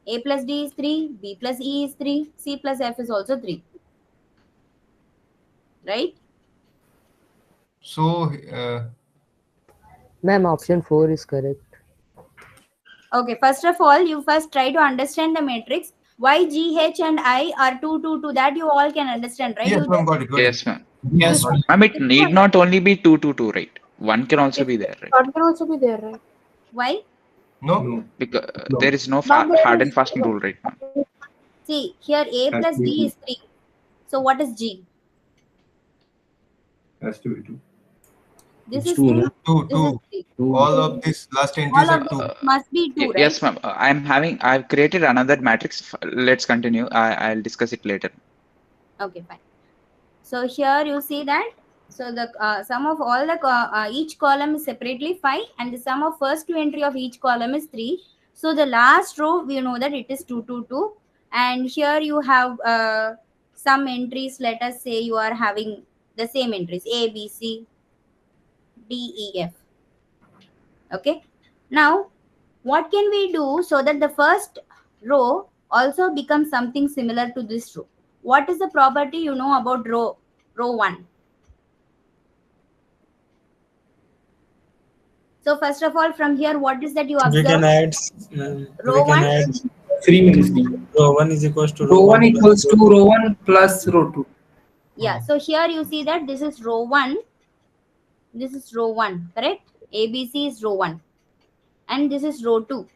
A plus D is 3, B plus E is 3, C plus F is also 3. Right? So, Ma'am, option 4 is correct. Okay, first of all, you first try to understand the matrix. Why G, H and I are 2, 2, 2. That you all can understand, right? yes, You ma'am, got it. Yes, ma'am. Yes, ma'am. Ma'am, it need not only be 2, 2, 2, right? 1 can also be there, right? One can also be there, right? Why? No. Because there is no But there hard is, and fast rule, right, ma'am? see, here A plus D is 3. So what is G? Has to be 2. This It's is 2, 2. no? This is 3. All of this last entries All are of 2. this must be 2, right? Yes, ma'am. I've created another matrix. Let's continue. I'll discuss it later. Okay, fine. So here you see that. So the sum of all the each column is separately 5, and the sum of first two entry of each column is 3. So the last row we know that it is 2, 2, 2. And here you have some entries. Let us say you are having the same entries A, B, C, D, E, F. Okay. Now what can we do so that the first row also becomes something similar to this row? What is the property you know about row 1? So first of all, from here, what is that you observe? We can add. Row We can 1. add. 3 minus D. Row 1 is equals to Row 1 equals plus to row 1 plus row 2. Yeah. So here you see that this is row 1. This is row 1, correct? ABC is row 1. And this is row 2.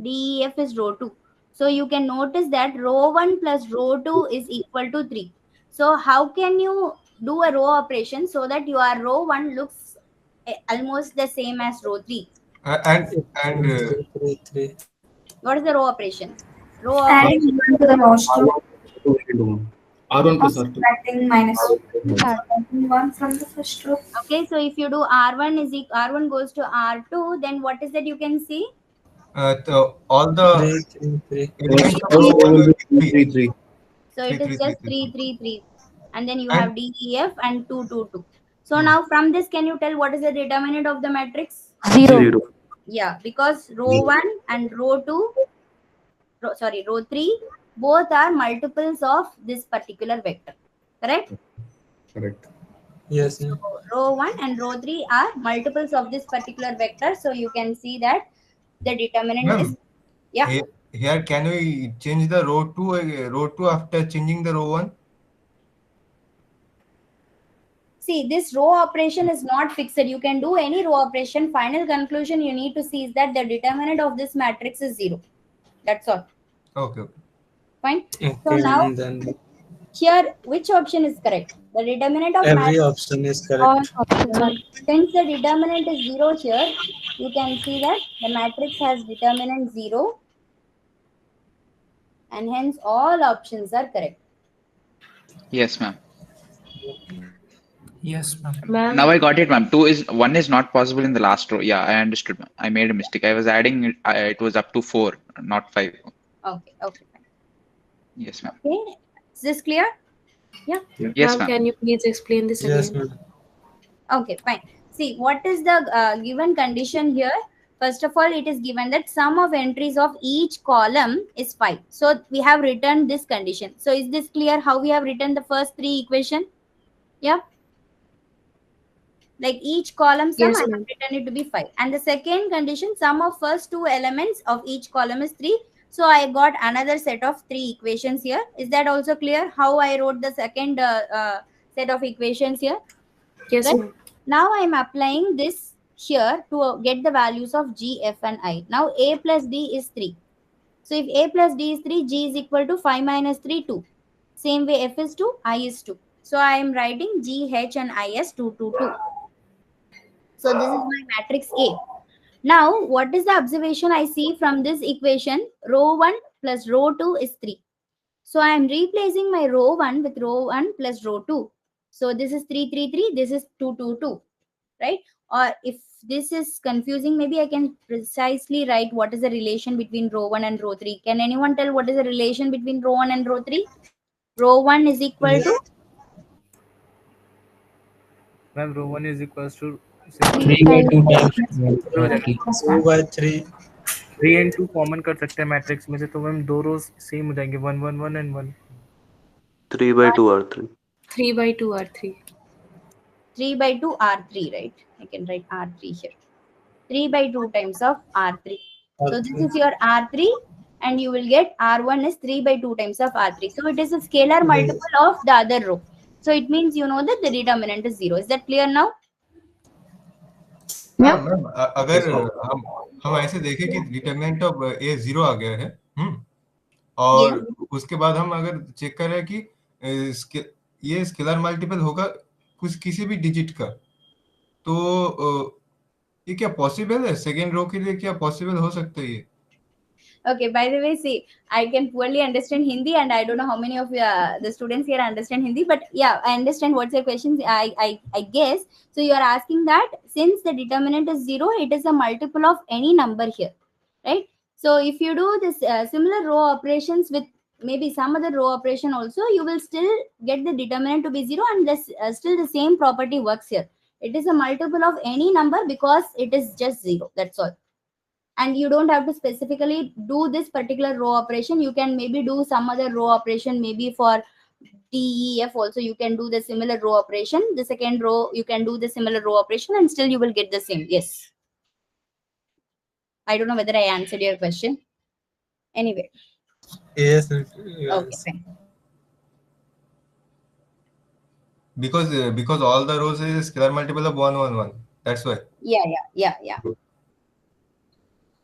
DEF is row 2. So you can notice that row 1 plus row 2 is equal to 3. So how can you do a row operation so that your row 1 looks almost the same as row 3? And What is the row operation? Row Adding operation. 1 to the last row. R1 plus R2. Subtracting minus 1 from the first row. Okay, so if you do R1 is R1 goes to R2, then what is that you can see? All the 3. elements of row 1 will be 3. 3. So it is just 3, 3, 3. And then you And- have DEF and 2, 2, 2. So now from this, can you tell what is the determinant of the matrix? 0. Yeah, because row 1 and row 2, row 3, both are multiples of this particular vector. Correct? Correct. Yes. So row 1 and row 3 are multiples of this particular vector. So you can see that the determinant is, Ma'am, yeah. here can we change the row 2 after changing the row 1? See, this row operation is not fixed. You can do any row operation. Final conclusion you need to see is that the determinant of this matrix is 0. That's all. Okay. Fine. Okay, So now then here, which option is correct? The determinant of every matrix. option is All correct. options are Since the determinant is 0 here, you can see that the matrix has determinant 0, and hence all options are correct. Yes, ma'am. Yes, ma'am. Now I got it, ma'am. 1 is not possible in the last row. Yeah, I understood, ma'am. I made a mistake. I was adding it. It was up to 4, not 5. Okay. Okay. Fine. Yes, ma'am. Okay. Is this clear? Yeah. Yes, Ma'am, ma'am. can you please explain this Yes, again? ma'am. Okay, fine. See, what is the given condition here? First of all, it is given that sum of entries of each column is 5. So we have written this condition. So is this clear how we have written the first 3 equation? Yeah. Like each column sum, Yes, I have ma'am. written it to be 5. And the second condition, sum of first 2 elements of each column is 3. So I got another set of 3 equations here. Is that also clear how I wrote the second set of equations here? Yes, Right? ma'am. Now I am applying this here to get the values of G, F and I. Now A plus D is 3. So if A plus D is 3, G is equal to 5 minus 3, 2. Same way F is 2, I is 2. So I am writing G, H and I as 2, 2, 2. So this is my matrix A. Now what is the observation I see from this equation? Row 1 plus row 2 is 3. So I am replacing my row 1 with row 1 plus row 2. So this is 3, 3, 3. This is 2, 2, 2. Right? Or if this is confusing, maybe I can precisely write what is the relation between row 1 and row 3. Can anyone tell what is the relation between row 1 and row 3? Row 1 is equal to? Ma'am, row 1 is equals to 3 by 2 times. 2 by 3. 3 and 2 common कर सकते हैं matrix में से, तो ma'am दो रोज same हो जाएंगे, 1 1 1 and 1. 3 by 2 R3. 3 by 2 R3. 3 by 2 R3, right? I can write R3 here. 3 by 2 times of R3. So this is your R3, and you will get R1 is 3 by 2 times of R3. So it is a scalar multiple of the other row. So it means you know that the determinant is 0. Is that clear now? हाँ ma'am, अगर हम ऐसे देखें कि determinant of ए 0 आ गया है, और उसके बाद हम अगर चेक करें कि ये स्केलर मल्टीपल होगा कुछ किसी भी डिजिट का, तो ये क्या पॉसिबल है? सेकेंड रो के लिए क्या पॉसिबल हो सकता है ये? Okay, by the way, see, I can poorly understand Hindi, and I don't know how many of the students here understand Hindi, but yeah, I understand what's your question. I guess. So you are asking that since the determinant is 0, it is a multiple of any number here, right? So if you do this similar row operations with maybe some other row operation also, you will still get the determinant to be 0, and this still the same property works here. It is a multiple of any number because it is just 0. That's all. And you don't have to specifically do this particular row operation. You can maybe do some other row operation, maybe for DEF also you can do the similar row operation. The second row you can do the similar row operation, and still you will get the same. Yes. I don't know whether I answered your question. Anyway. Yes. Okay, fine. Because all the rows is scalar multiple of 1 1 1. That's why. Yeah.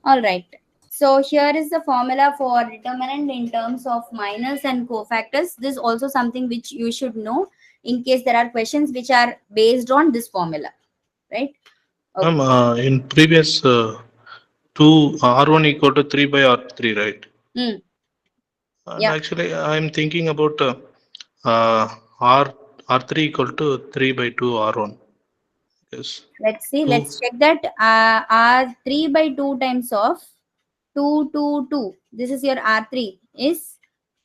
All right. So here is the formula for determinant in terms of minors and cofactors. This is also something which you should know in case there are questions which are based on this formula, right? Okay. In previous 2 R1 equal to 3 by R3, right? Yeah. Actually, I'm thinking about R3 equal to 3 by 2 R1. Yes. Let's see. Let's check that. R3 by 2 times of 2 2 2. This is your R3 is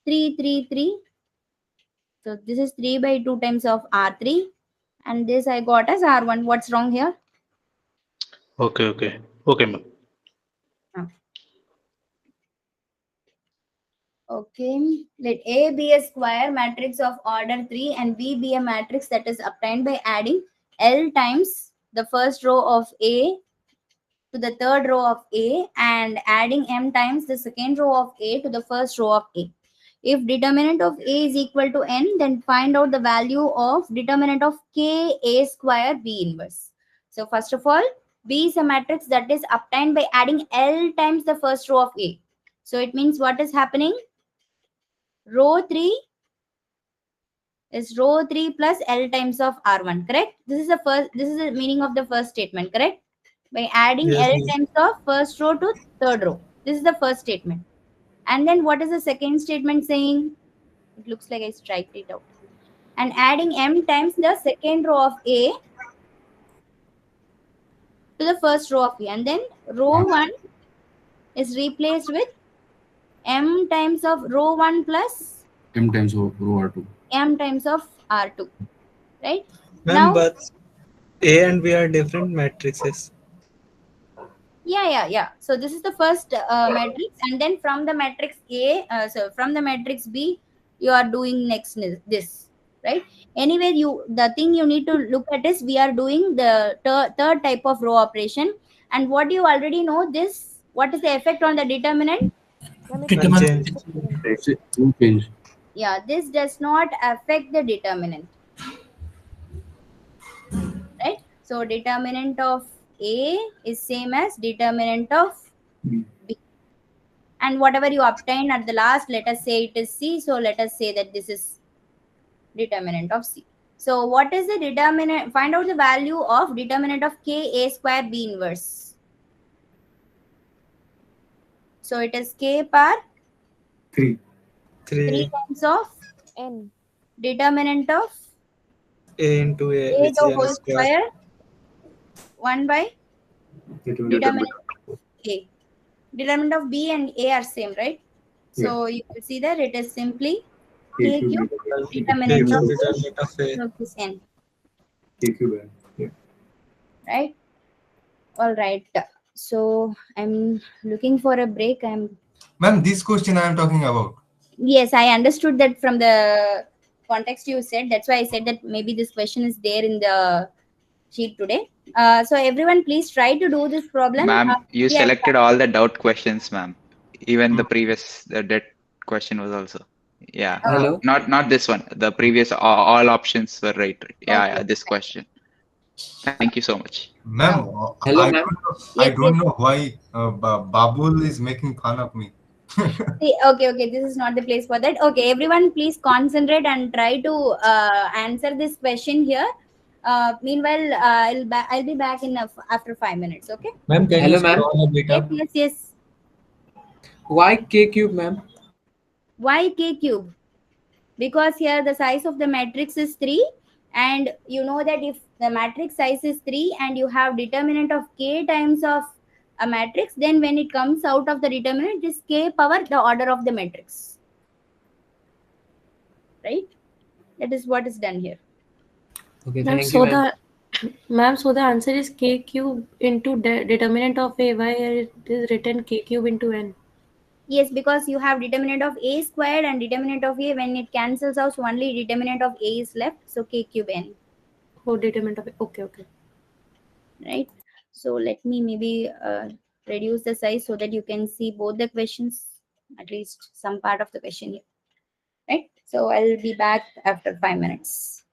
3 3 3. So this is 3 by 2 times of R3, and this I got as R1. What's wrong here? Okay, ma'am. Okay, let A be a square matrix of order 3 and B be a matrix that is obtained by adding L times the first row of A to the third row of A and adding M times the second row of A to the first row of A. If determinant of A is equal to N, then find out the value of determinant of K A square B inverse. So first of all, B is a matrix that is obtained by adding L times the first row of A. So it means what is happening? Row 3 is row 3 plus L times of R1, correct? This is the meaning of the first statement, correct? By adding L times of first row to third row. This is the first statement. And then what is the second statement saying? It looks like I striked it out. And adding M times the second row of A to the first row of A. And then row 1 is replaced with M times of row 1 plus M times of row R2. M times of R2. Right? Ma'am, Now, but A and B are different matrices. Yeah. So this is the first matrix, and then from the matrix A, from the matrix B, you are doing next this, right? Anyway, the thing you need to look at is we are doing the third type of row operation, and what you already know this. What is the effect on the determinant? Change. Yeah, this does not affect the determinant, right? So determinant of A is same as determinant of B. And whatever you obtain at the last, let us say it is C. So let us say that this is determinant of C. So what is the determinant? Find out the value of determinant of K A square B inverse. So it is K par 3 times of N. Determinant of A into A, A which the is whole N square. square 1 by determinant of A. Determinant of B and A are same, right? So you can see that it is simply K cube determinant of A. so this N. K cube. Yeah. Right? All right. So I'm looking for a break. Ma'am, this question I am talking about. Yes, I understood that from the context you said. That's why I said that maybe this question is there in the sheet today. So everyone, please try to do this problem. Ma'am, you Yes. selected all the doubt questions, ma'am. Even the previous the debt question was also. Yeah. Hello? Not this one. The previous all options were right. Yeah, Okay. yeah, this question. Thank you so much. Ma'am, I Yes, don't yes. know why Babul is making fun of me. See, okay. This is not the place for that. Okay, everyone, please concentrate and try to answer this question here. Meanwhile, I'll be back in after 5 minutes. Okay. Ma'am, can you Hello, ma'am. scroll a bit up? Yes. Why k cube, ma'am? Why k cube? Because here the size of the matrix is 3, and you know that if the matrix size is 3 and you have determinant of k times of a matrix, then when it comes out of the determinant, it is k power the order of the matrix, right? That is what is done here. Okay, Ma'am, thank you, ma'am. Ma'am, so the answer is k cube into determinant of a. Why it is written k cube into n? Yes, because you have determinant of a squared and determinant of a. When it cancels out, only determinant of a is left, so k cube n. Oh, determinant of a. Okay. Right. So let me maybe reduce the size so that you can see both the questions, at least some part of the question here. Right. So I'll be back after 5 minutes.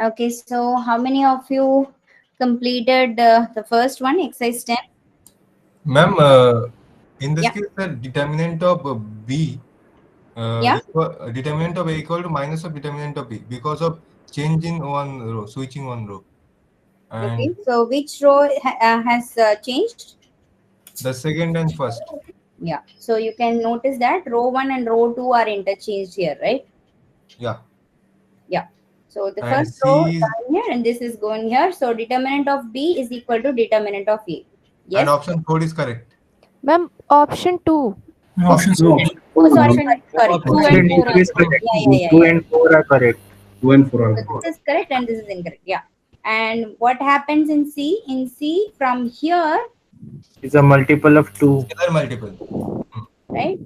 Okay, so how many of you completed the first one, exercise 10? Ma'am, in this Yeah. case, the determinant of B, Yeah. determinant of A equal to minus of determinant of B because of change in one row, switching one row. Okay, And so which row has changed? the second and first. Yeah, so you can notice that row 1 and row 2 are interchanged here, right? Yeah. Yeah. So the And first row C is, down here and this is going here. So determinant of B is equal to determinant of A. and Yes? option 4 is correct. Ma'am, option 2. Option No, C. Oh, sorry, Option, sorry. 2 Option and 4 D are is correct. correct. Yeah. 2 and 4 are correct. 2 and 4 are So correct. this is correct and this is incorrect. Yeah. And what happens in C? In C, from here, Is a multiple of 2. Scalar multiple. right?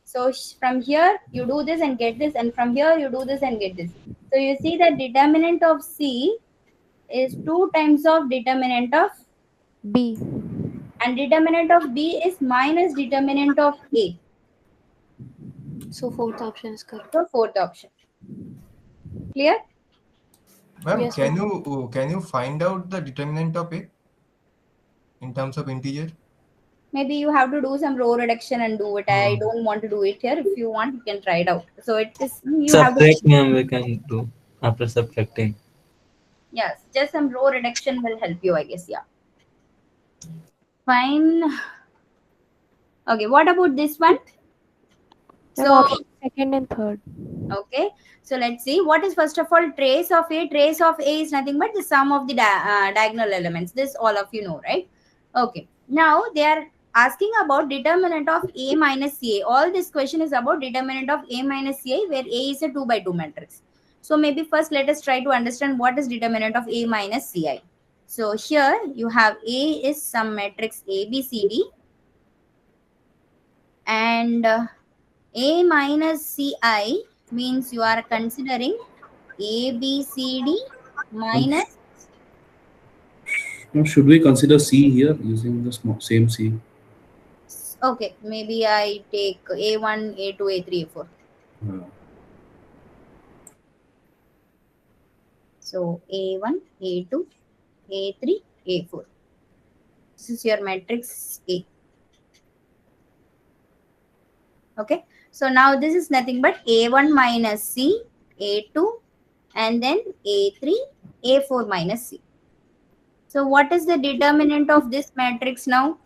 So from here, you do this and get this, and from here, you do this and get this. So you see that determinant of C is 2 times of determinant of B. and determinant of B is minus determinant of A. So fourth option is correct. So fourth option. Clear? Ma'am, Yes, can you find out the determinant of A in terms of integer? Maybe you have to do some row reduction and do it. I don't want to do it here. If you want, you can try it out. So it is you have to. Subtract, ma'am, we can do after subtracting. Yes, just some row reduction will help you, I guess. Yeah. Fine. Okay, what about this one? Ma'am, So option second and third. okay, so let's see what is first of all trace of A. Trace of A is nothing but the sum of the diagonal elements. This all of you know, right? Okay, now they are asking about determinant of A minus CA. All this question is about determinant of A minus CA, where A is a 2 by 2 matrix. So maybe first let us try to understand what is determinant of A minus CI. So here you have A is some matrix A, B, C, D, and A minus Ci means you are considering A, B, C, D minus. Now, should we consider C here using the same C? Okay, maybe I take A1, A2, A3, A4. So A1, A2, A3, A4. This is your matrix A. Okay, so now this is nothing but A1 minus C, A2, and then A3, A4 minus C. So what is the determinant of this matrix now?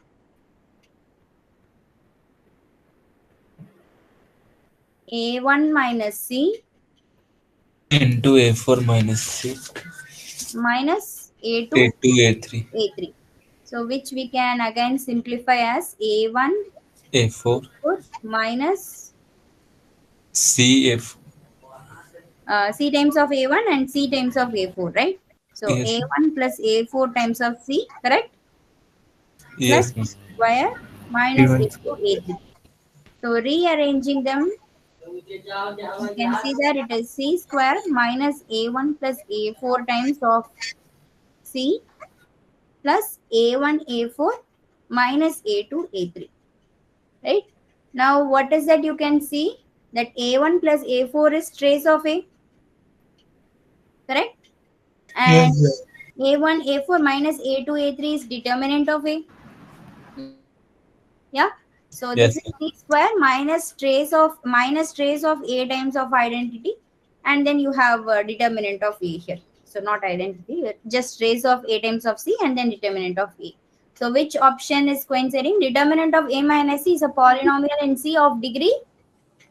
A1 minus C Into A4 minus C. minus A2, A2, A3. A3. So which we can again simplify as A1, A4. minus C, F. C times of A1 and C times of A4, right? So Yes. A1 plus A4 times of C, correct? Yes. Plus square minus A1. A2, A3. So rearranging them, you can see that it is C square minus A1 plus A4 times of C plus A1, A4 minus A2, A3. Right? Now, what is that you can see? That A1 plus A4 is trace of A. Correct? And Yes. A1, A4 minus A2, A3 is determinant of A. Yeah. So this Yes. is C square minus trace of A times of identity, and then you have determinant of A here. So not identity, just trace of A times of C and then determinant of A. So which option is coinciding? Determinant of A minus C is a polynomial in C of degree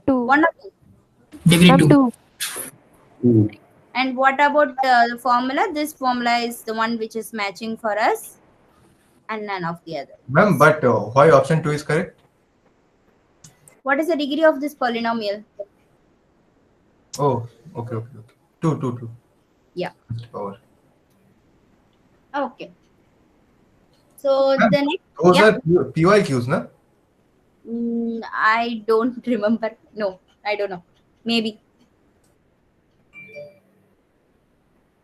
2. 1 or 2. Degree 2. And what about the formula? This formula is the one which is matching for us and none of the other. Ma'am, but why option 2 is correct? What is the degree of this polynomial? Oh, okay. 2. Yeah. Power. Okay. So Ma'am, the next, those yeah. are PYQs, na? I don't remember. No, I don't know. Maybe.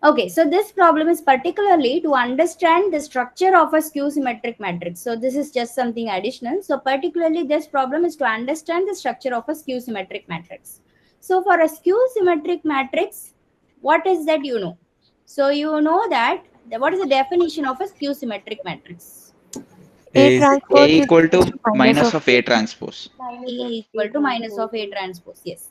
Okay, so this problem is particularly to understand the structure of a skew symmetric matrix. So this is just something additional. So particularly this problem is to understand the structure of a skew symmetric matrix. So for a skew symmetric matrix, what is that you know? So you know that what is the definition of a skew symmetric matrix? A A is transpose A is equal equals to to minus minus of of A transpose. A equal to minus of A transpose. Yes.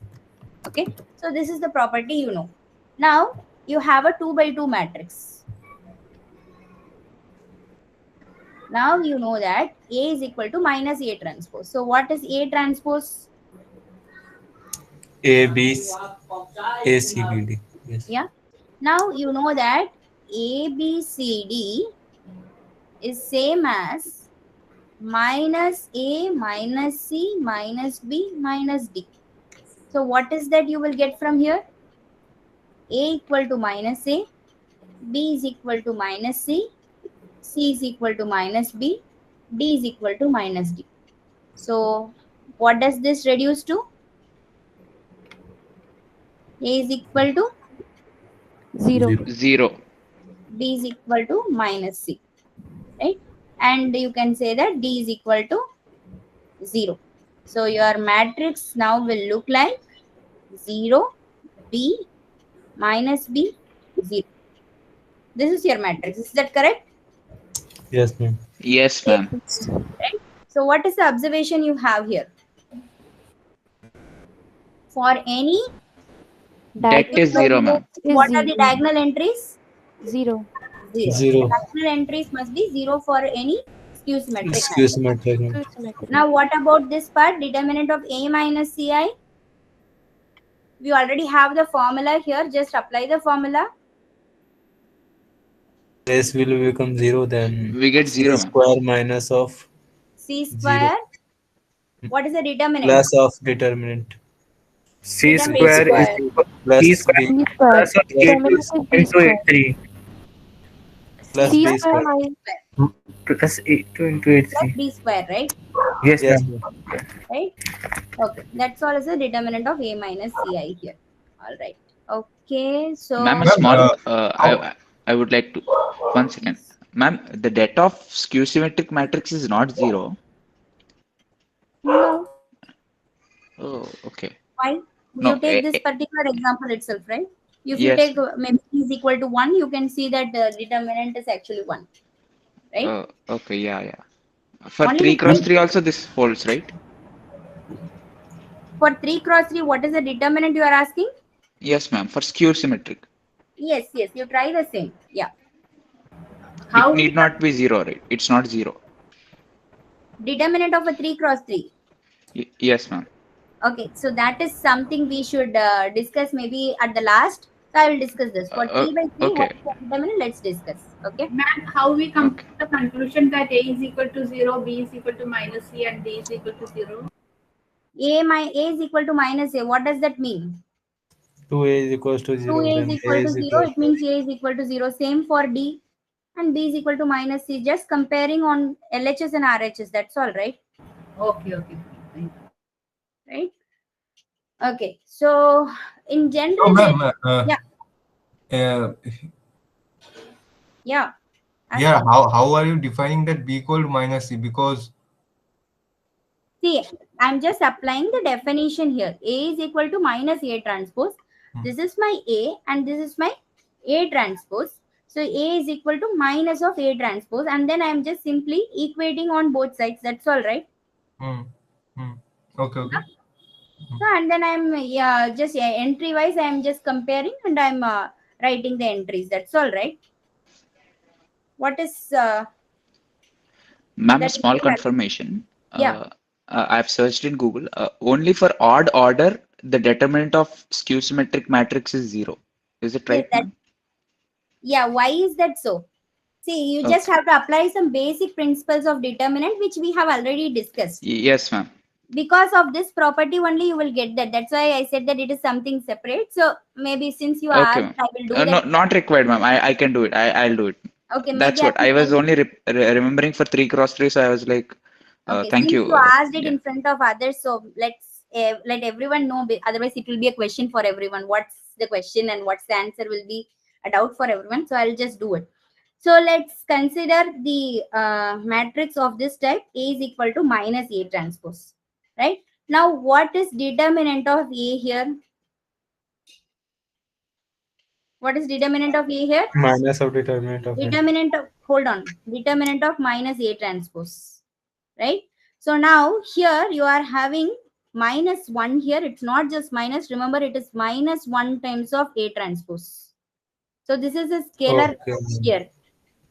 Okay. So this is the property you know. Now you have a 2 by 2 matrix. Now you know that A is equal to minus A transpose. So what is A transpose? A B A C B D. Yes. Yeah. Now you know that A, B, C, D is same as minus A minus C minus B minus D. So what is that you will get from here? A equal to minus A, B is equal to minus C, C is equal to minus B, D is equal to minus D. So what does this reduce to? A is equal to 0. 0. B is equal to minus C, right? And you can say that D is equal to 0. So your matrix now will look like 0, B, minus B, 0. This is your matrix. Is that correct? Yes, ma'am. Yes, ma'am. Right? So what is the observation you have here? For any Det is 0, ma'am. what are the diagonal entries? 0. 0. Zero. Diagonal entries must be 0 for any skew symmetric Skew matrix. symmetric. Now what about this part? Determinant of A minus Ci? We already have the formula here. Just apply the formula. S will become 0, then We get C 0, ma'am. square minus of C 0 square. What is the determinant? plus of determinant C Determinant. square is equal plus C square B plus of A Determinant is B into square. A3 plus C B square square. minus plus A2 into Plus A3. B square, right? Yes, Yes, ma'am. ma'am. Right? Okay. That's all is the determinant of A minus Ci here. All right. Okay. So Ma'am, a Ma'am, small, how? I would like to, 1 second. Ma'am, the det of skew symmetric matrix is not 0. no. Oh, okay. Why? No, You take this particular example itself, right? If you yes. take maybe is equal to 1, you can see that the determinant is actually 1, right? Okay, yeah, yeah. For Only 3 with cross 3 also this holds, right? for 3 cross 3, what is the determinant you are asking? Yes, ma'am. For skew symmetric. Yes, yes. You try the same. Yeah. It How need not be 0, right? It's not 0. determinant of a 3 cross 3? Yes, ma'am. Okay, so that is something we should discuss maybe at the last. So I will discuss this. For 3 by 3, Okay. what is the determinant? Let's discuss. Okay. Ma'am, how we come to the conclusion that A is equal to 0, B is equal to minus C, and D is equal to 0? A is equal to minus A. What does that mean? 2A is equals to 0, 2A is then A equal to is 0. equal It means A is equal to 0. Same for D. And B is equal to minus C. Just comparing on LHS and RHS. That's all, right? Okay, okay. Right? Okay. So, in So, general, ma'am, yeah. uh, Yeah. yeah, how are you defining that B equal to minus C? Because See, I'm just applying the definition here. A is equal to minus A transpose. This is my A and this is my A transpose. So A is equal to minus of A transpose, and then I'm just simply equating on both sides. That's all, right? okay, okay. So, and then I'm just entry wise, I'm just comparing and I'm writing the entries. That's all, right? What is Ma'am, a that? small confirmation. Yeah. I've searched in Google. Only for odd order, the determinant of skew symmetric matrix is 0. Is it right, ma'am? Yeah. Why is that so? See, you just have to apply some basic principles of determinant, which we have already discussed. Yes, ma'am. Because of this property only, you will get that. That's why I said that it is something separate. So maybe since you Okay, asked, ma'am. I will do No, that. not required, ma'am. I can do it. I'll do it. Okay, That's maybe what I was only remembering for 3 cross 3. So I was like, okay, thank since you. you asked it Yeah. in front of others, so let's let everyone know. Otherwise, it will be a question for everyone. What's the question and what's the answer will be a doubt for everyone. So I'll just do it. So let's consider the matrix of this type. A is equal to minus A transpose. Right? Now, what is determinant of A here? What is determinant of A here? Minus of determinant of A. Determinant of, hold on, determinant of minus A transpose, right? So now here you are having minus 1 here. It's not just minus. Remember, it is minus 1 times of A transpose. So this is a scalar here.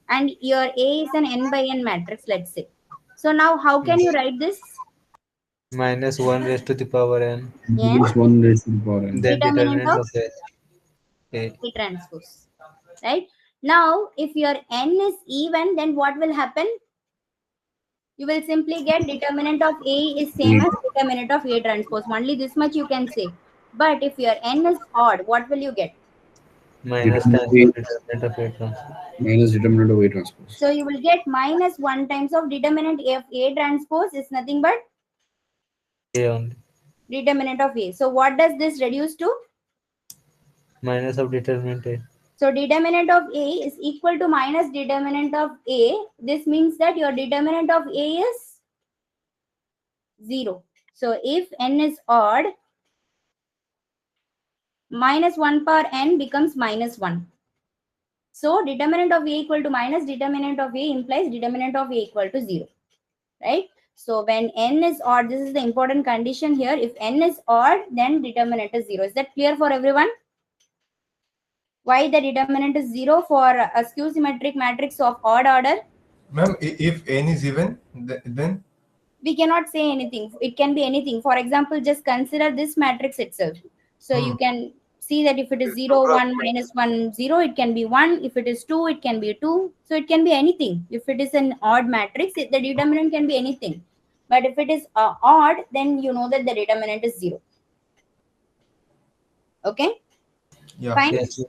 And your A is an n by n matrix, let's say. So now how can you write this? Minus 1 raised to the power n. Minus 1 raised to the power n. Then Determinant determinant of of A. A transpose, right? Now, if your n is even, then what will happen? You will simply get determinant of A is same as determinant of A transpose. Only this much you can say. But if your n is odd, what will you get? Minus times of determinant of A transpose. Minus determinant of A transpose. So you will get minus 1 times of determinant of A transpose is nothing but A only. determinant of A. So what does this reduce to? Minus of determinant A. So determinant of A is equal to minus determinant of A. This means that your determinant of A is 0. So if n is odd, minus 1 power n becomes minus 1. So determinant of A equal to minus determinant of A implies determinant of A equal to 0. Right? So when n is odd, this is the important condition here. If n is odd, then determinant is 0. Is that clear for everyone? Why the determinant is 0 for a skew symmetric matrix of odd order? Ma'am, if n is even, then? We cannot say anything. It can be anything. For example, just consider this matrix itself. So you can see that if it is 0, 1, minus 1, 0, it can be 1. If it is 2, it can be 2. So it can be anything. If it is an odd matrix, the determinant can be anything. But if it is odd, then you know that the determinant is 0. Okay? Yeah. Fine? Yes.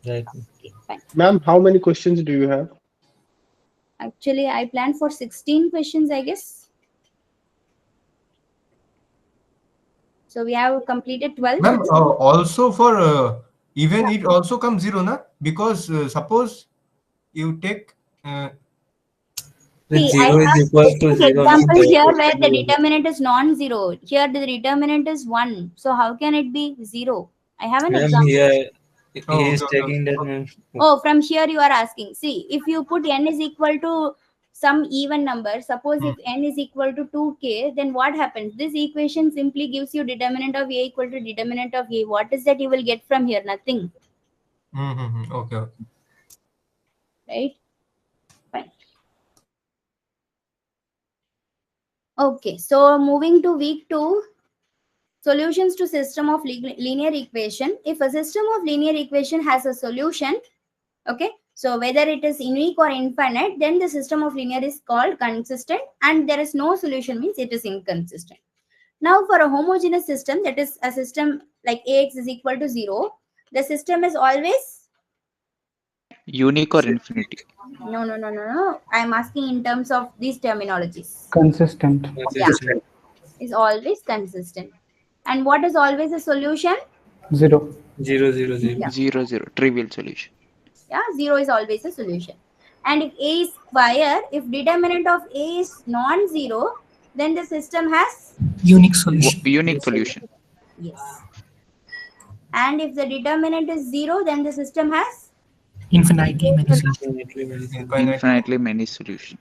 Right. Okay, fine. Ma'am, how many questions do you have? Actually, I planned for 16 questions, I guess. So we have completed 12. Ma'am, also for even it also comes 0, na? Because suppose you take. See, I have example here where the determinant is non-zero. Here the determinant is 1. So how can it be 0? I have an example. Here he is taking that. Oh, from here you are asking. See, if you put n is equal to some even number, suppose if n is equal to 2k, then what happens? This equation simply gives you determinant of A equal to determinant of A. What is that you will get from here? Nothing. Okay. Right? Fine. Okay, so moving to week 2, solutions to system of linear equation. If a system of linear equation has a solution, okay, so whether it is unique or infinite, then the system of linear is called consistent, and there is no solution means it is inconsistent. Now for a homogeneous system, that is a system like Ax is equal to 0, the system is always unique or infinity? No. I am asking in terms of these terminologies. Consistent. Yeah, is always consistent. And what is always a solution? 0. 0, 0, 0. Yeah. 0, 0. Trivial solution. Yeah, 0 is always a solution. And if A is square, if determinant of A is non-zero, then the system has unique solution. Unique solution. Yes. And if the determinant is 0, then the system has Infinitely many solutions. Infinitely many solutions.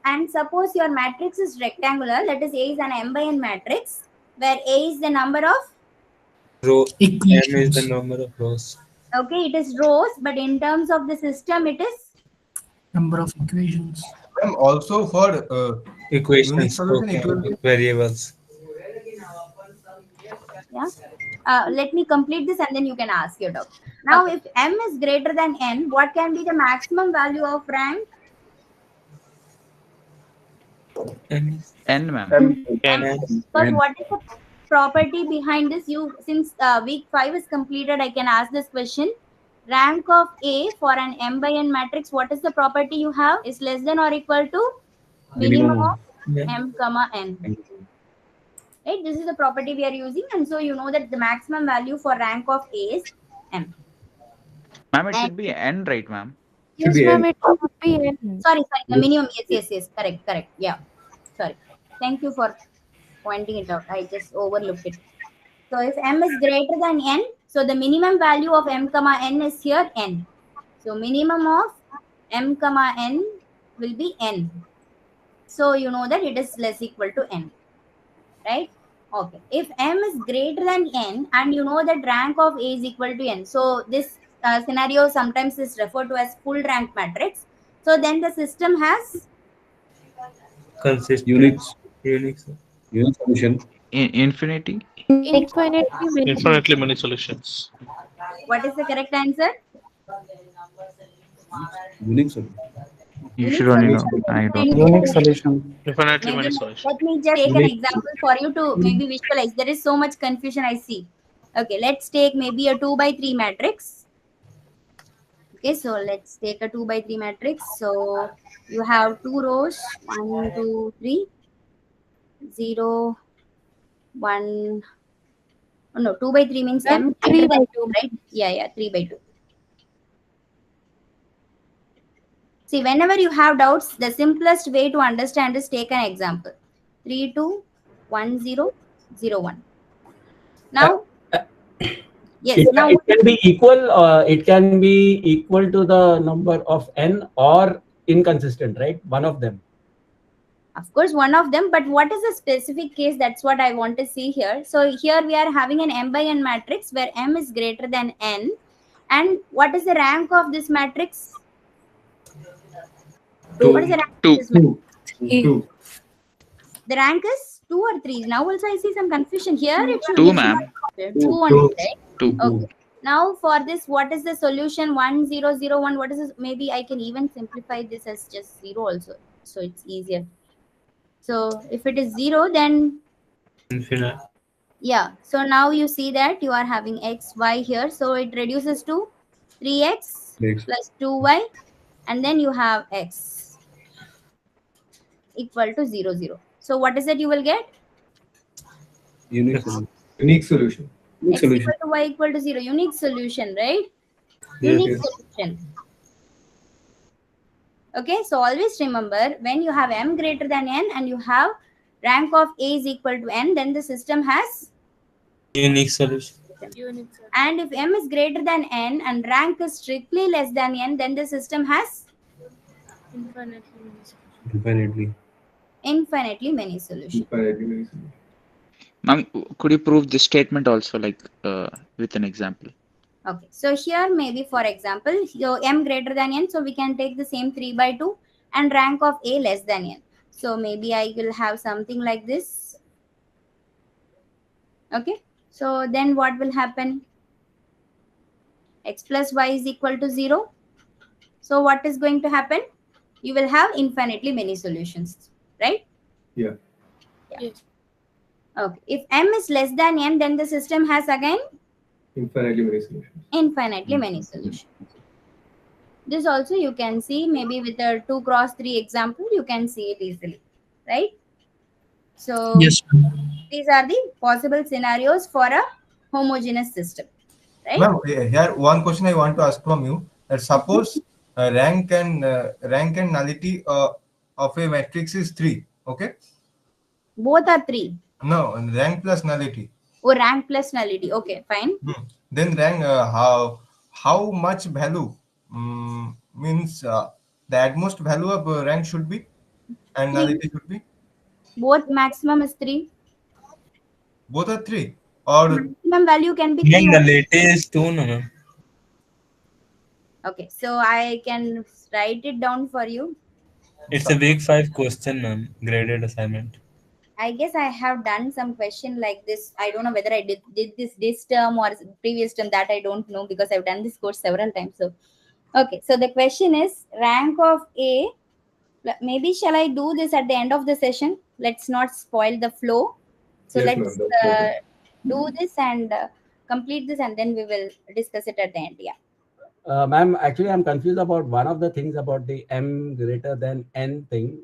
And suppose your matrix is rectangular, that is A is an m by n matrix, where A is the number of row. M is the number of rows. Okay, it is rows, but in terms of the system, it is number of equations. And also for equations, unique solution, it will be variables. Yeah. Let me complete this and then you can ask your doubt. Now, if m is greater than n, what can be the maximum value of rank? N, ma'am. But what is the property behind this? Since week 5 is completed, I can ask this question. Rank of A for an m by n matrix, what is the property you have? Is less than or equal to minimum of m comma n. Right? This is the property we are using, and so you know that the maximum value for rank of A is m. Ma'am, it should be n, right, ma'am? Yes, ma'am, it should be n. Sorry, the minimum. Yes. Correct. Yeah. Sorry. Thank you for pointing it out. I just overlooked it. So if m is greater than n, So the minimum value of m comma n is here n. So minimum of m comma n will be n. So you know that it is less equal to n, right? Okay. If m is greater than n and you know that rank of A is equal to n. So this scenario sometimes is referred to as full rank matrix. So then the system has Consistent. Unique solution. Infinity. Infinitely many Infinitely many solutions. What is the correct answer? Unique solution. You Unique should only solution. know. I don't know. Unique solution. Infinitely Maybe many let solutions. me just take an Unique. example for you to maybe visualize. There is so much confusion I see. Okay, let's take maybe a 2 by 3 matrix. Okay, so let's take a 2 by 3 matrix. So you have 2 rows, 1, 2, 3, 0, 1. Oh, no, 2 by 3 means Ma'am, m 3 greater by than 2. n, right? Yeah, 3 by 2. See, whenever you have doubts, the simplest way to understand is take an example. 3, 2, 1, 0, 0, 1. Now, yes, now It can be equal. It can be equal to the number of n or inconsistent, right? One of them. of course, one of them, but what is the specific case? That's what I want to see here. So here we are having an m by n matrix where m is greater than n. And what is the rank of this matrix? What is the rank of this matrix? 2. The rank is 2 or 3. Now also I see some confusion here. It should 2, be ma'am. 2 only, right? 2. Okay. Now for this, what is the solution? 1, 0, 0, 1. What is this? Maybe I can even simplify this as just 0 also. So it's easier. So if it is 0, then Infinite. yeah. So now you see that you are having x, y here. So it reduces to 3x plus 2y. And then you have x equal to 0, 0. So what is it you will get? Unique solution. Unique solution. X equal to y equal to 0. Unique solution, right? Yes, Unique yes. solution. Okay, so always remember when you have m greater than n and you have rank of A is equal to n, then the system has Unique solution. And if m is greater than n and rank is strictly less than n, then the system has Infinitely. infinitely many solutions. Ma'am, could you prove this statement also, like with an example? Okay, so here maybe for example, your m greater than n, so we can take the same 3 by 2 and rank of A less than n. So maybe I will have something like this. Okay, so then what will happen? X plus y is equal to 0. So what is going to happen? You will have infinitely many solutions, right? Yeah. Yes. Okay, if m is less than n, then the system has again Infinitely many solutions. infinitely many solutions. This also you can see maybe with a 2 cross 3 example, you can see it easily, right? So Yes. these are the possible scenarios for a homogeneous system, right? Ma'am, here one question I want to ask from you. Suppose rank and nullity of a matrix is 3. Okay. Both are 3. No, rank plus nullity. Oh, rank plus nullity. Okay, fine. Then rank how much value means the utmost value of rank should be and 3. nullity should be? Both maximum is 3. Both are 3 or maximum value can be 3. Ma'am, the latest 2, no, ma'am. Okay, so I can write it down for you. It's a week 5 question, ma'am. Graded assignment. I guess I have done some question like this. I don't know whether I did this term or previous term, that I don't know because I've done this course several times. So, okay. So the question is rank of A. Maybe shall I do this at the end of the session? Let's not spoil the flow. So Yes, let's ma'am, do this and complete this, and then we will discuss it at the end. Yeah. Ma'am, actually, I'm confused about one of the things about the m greater than n thing.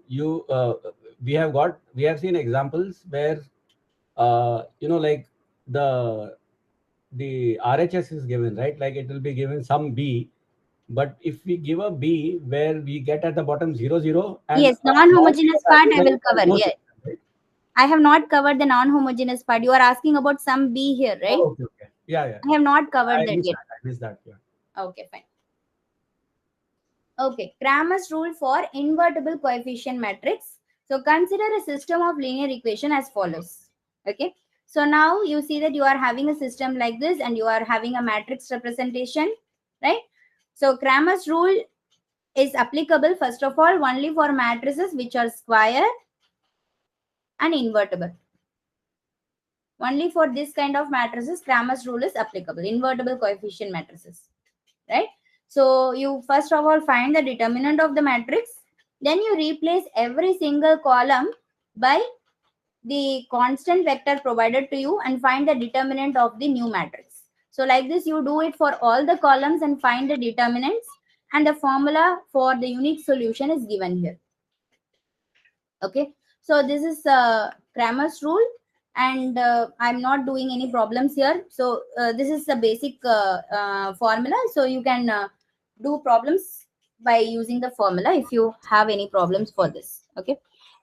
We have seen examples where, like the RHS is given, right? Like it will be given some B, but if we give a B where we get at the bottom 0, 0, and yes, non-homogeneous part I will cover. No, Yeah. I have not covered the non-homogeneous part. You are asking about some B here, right? Oh, okay. Yeah. I have not covered I that missed yet. that. I missed that. Yeah. Okay, fine. Okay, Cramer's rule for invertible coefficient matrix. So consider a system of linear equation as follows. Okay, so now you see that you are having a system like this and you are having a matrix representation, right? So Cramer's rule is applicable first of all only for matrices which are square and invertible. Only for this kind of matrices Cramer's rule is applicable, invertible coefficient matrices, right? So you first of all find the determinant of the matrix, then you replace every single column by the constant vector provided to you and find the determinant of the new matrix. So like this you do it for all the columns and find the determinants, and the formula for the unique solution is given here. Okay, so this is Cramer's rule, and I'm not doing any problems here. So this is the basic formula, so you can do problems by using the formula if you have any problems for this. Okay,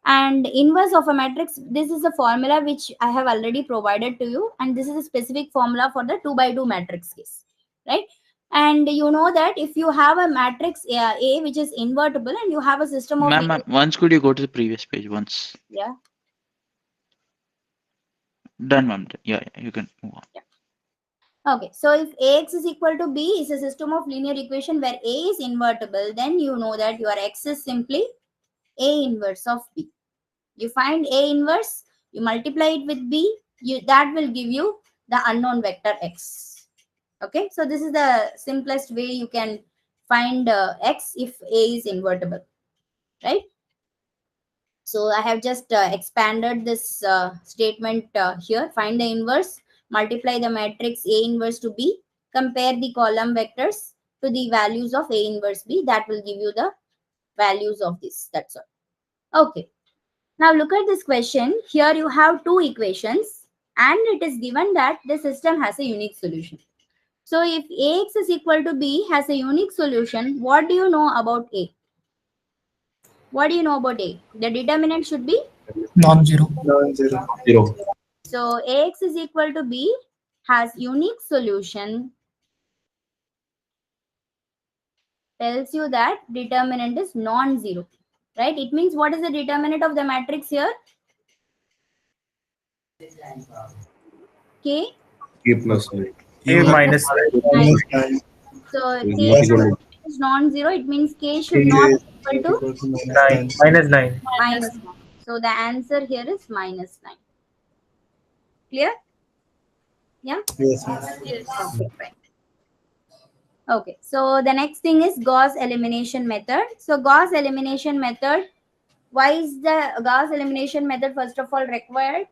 and inverse of a matrix, this is a formula which I have already provided to you, and this is a specific formula for the 2 by 2 matrix case, right? And you know that if you have a matrix A which is invertible and you have a system of Ma'am, once could you go to the previous page once? yeah. Done, ma'am. Yeah, you can move on. Okay, so if Ax is equal to B is a system of linear equation where A is invertible, then you know that your X is simply A inverse of B. You find A inverse, you multiply it with B, that will give you the unknown vector X. Okay, so this is the simplest way you can find X if A is invertible, right? So I have just expanded this statement here. Find the inverse, multiply the matrix A inverse to B, compare the column vectors to the values of A inverse B. That will give you the values of this. That's all. Okay. Now look at this question. Here you have two equations and it is given that the system has a unique solution. So if Ax is equal to B has a unique solution, what do you know about A? What do you know about A? The determinant should be Non-zero. Zero. So Ax is equal to B has unique solution, tells you that determinant is non-zero, right? It means what is the determinant of the matrix here? K? K plus 9. A minus 9. So K is non-zero. It means K should not be equal to 9. Minus 9. minus 9. So the answer here is minus 9. Clear? Yeah? Yes, ma'am. Yes. Okay, fine. Okay, so the next thing is Gauss elimination method. So Gauss elimination method, why is the Gauss elimination method first of all required?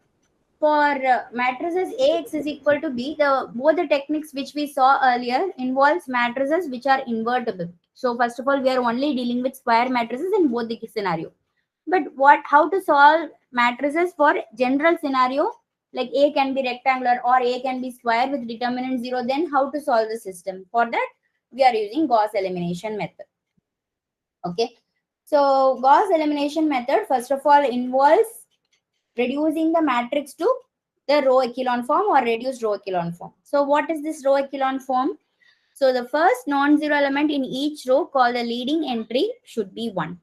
For matrices Ax is equal to B, both the techniques which we saw earlier involves matrices which are invertible. So first of all, we are only dealing with square matrices in both the scenario. But how to solve matrices for general scenario, like A can be rectangular or A can be square with determinant 0, then how to solve the system? For that, we are using Gauss elimination method. Okay, so Gauss elimination method first of all involves reducing the matrix to the row echelon form or reduced row echelon form. So what is this row echelon form? So the first non-zero element in each row called the leading entry should be 1.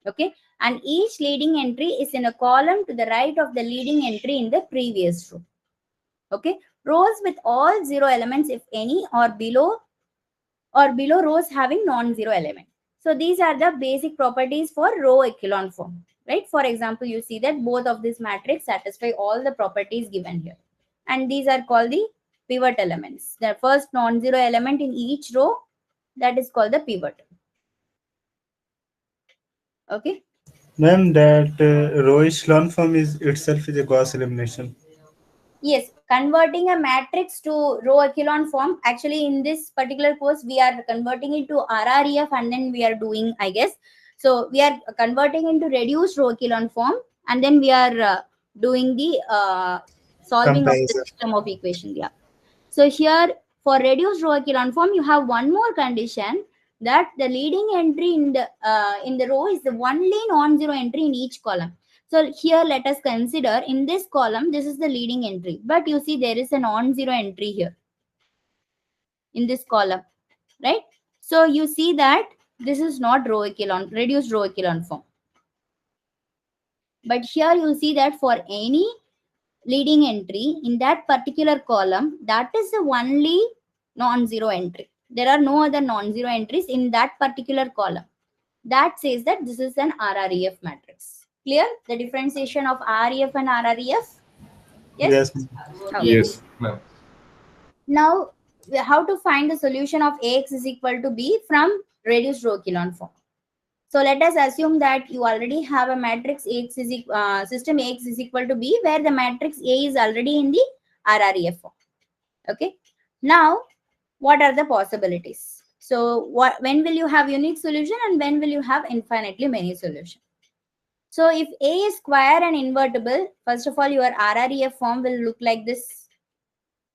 Okay, and each leading entry is in a column to the right of the leading entry in the previous row. Okay, rows with all 0 elements if any or below rows having non-zero element. So these are the basic properties for row echelon form, right? For example, you see that both of these matrix satisfy all the properties given here, and these are called the pivot elements. The first non-zero element in each row, that is called the pivot. Okay. Ma'am, that row echelon form is itself is a Gauss elimination. Yes, converting a matrix to row echelon form. Actually, in this particular course, we are converting it to RREF and then we are doing, I guess. So we are converting into reduced row echelon form and then we are doing the solving of the system of equation. Yeah. So here for reduced row echelon form, you have one more condition that the leading entry in the row is the only non-zero entry in each column. So here let us consider in this column, this is the leading entry. But you see there is a non-zero entry here. in this column, right? So you see that this is not row echelon, reduced row echelon form. But here you see that for any leading entry in that particular column, that is the only non-zero entry. There are no other non-zero entries in that particular column. That says that this is an RREF matrix. Clear? The differentiation of REF and RREF? Yes? Okay. Yes, ma'am. Now, how to find the solution of AX is equal to B from reduced row echelon form? So let us assume that you already have a matrix AX is system AX is equal to B, where the matrix A is already in the RREF form. Okay. Now, what are the possibilities? So when will you have unique solution and when will you have infinitely many solution? So if A is square and invertible, first of all, your RREF form will look like this,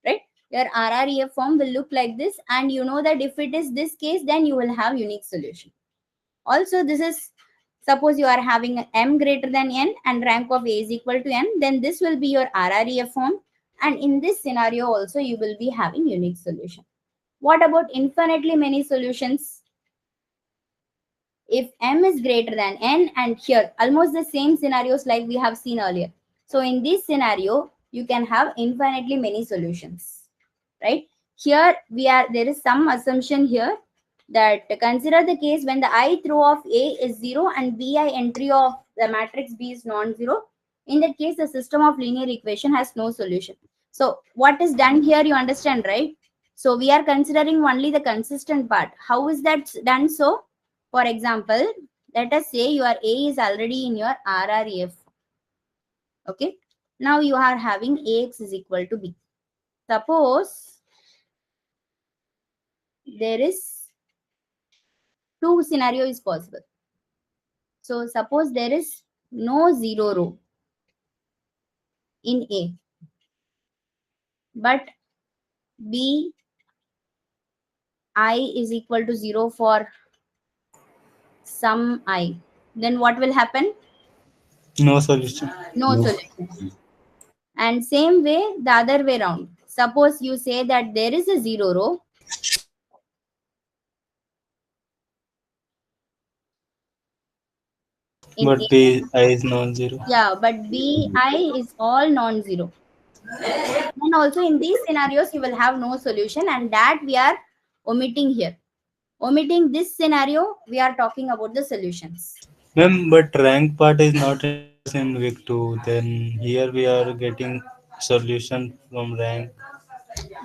right? Your RREF form will look like this, and you know that if it is this case, then you will have unique solution. Also, this is, suppose you are having m greater than n and rank of A is equal to n, then this will be your RREF form, and in this scenario also you will be having unique solution. What about infinitely many solutions? If m is greater than n, and here almost the same scenarios like we have seen earlier. So in this scenario, you can have infinitely many solutions, right? Here there is some assumption here that consider the case when the ith row of A is 0 and Bi entry of the matrix B is non-zero. In that case, the system of linear equation has no solution. So what is done here, you understand, right? So we are considering only the consistent part. How is that done so? For example, let us say your A is already in your RREF. Okay. Now you are having AX is equal to B. Suppose there is two scenario is possible. So suppose there is no zero row in A, but B I is equal to 0 for some I. Then what will happen? No solution. No solution. And same way, the other way around. Suppose you say that there is a zero row. But B I is non-zero. Yeah, but Bi is all non-zero. Then also in these scenarios, you will have no solution, and that we are omitting here. Omitting this scenario, we are talking about the solutions. Ma'am, but rank part is not in week 2. Then here we are getting solution from rank.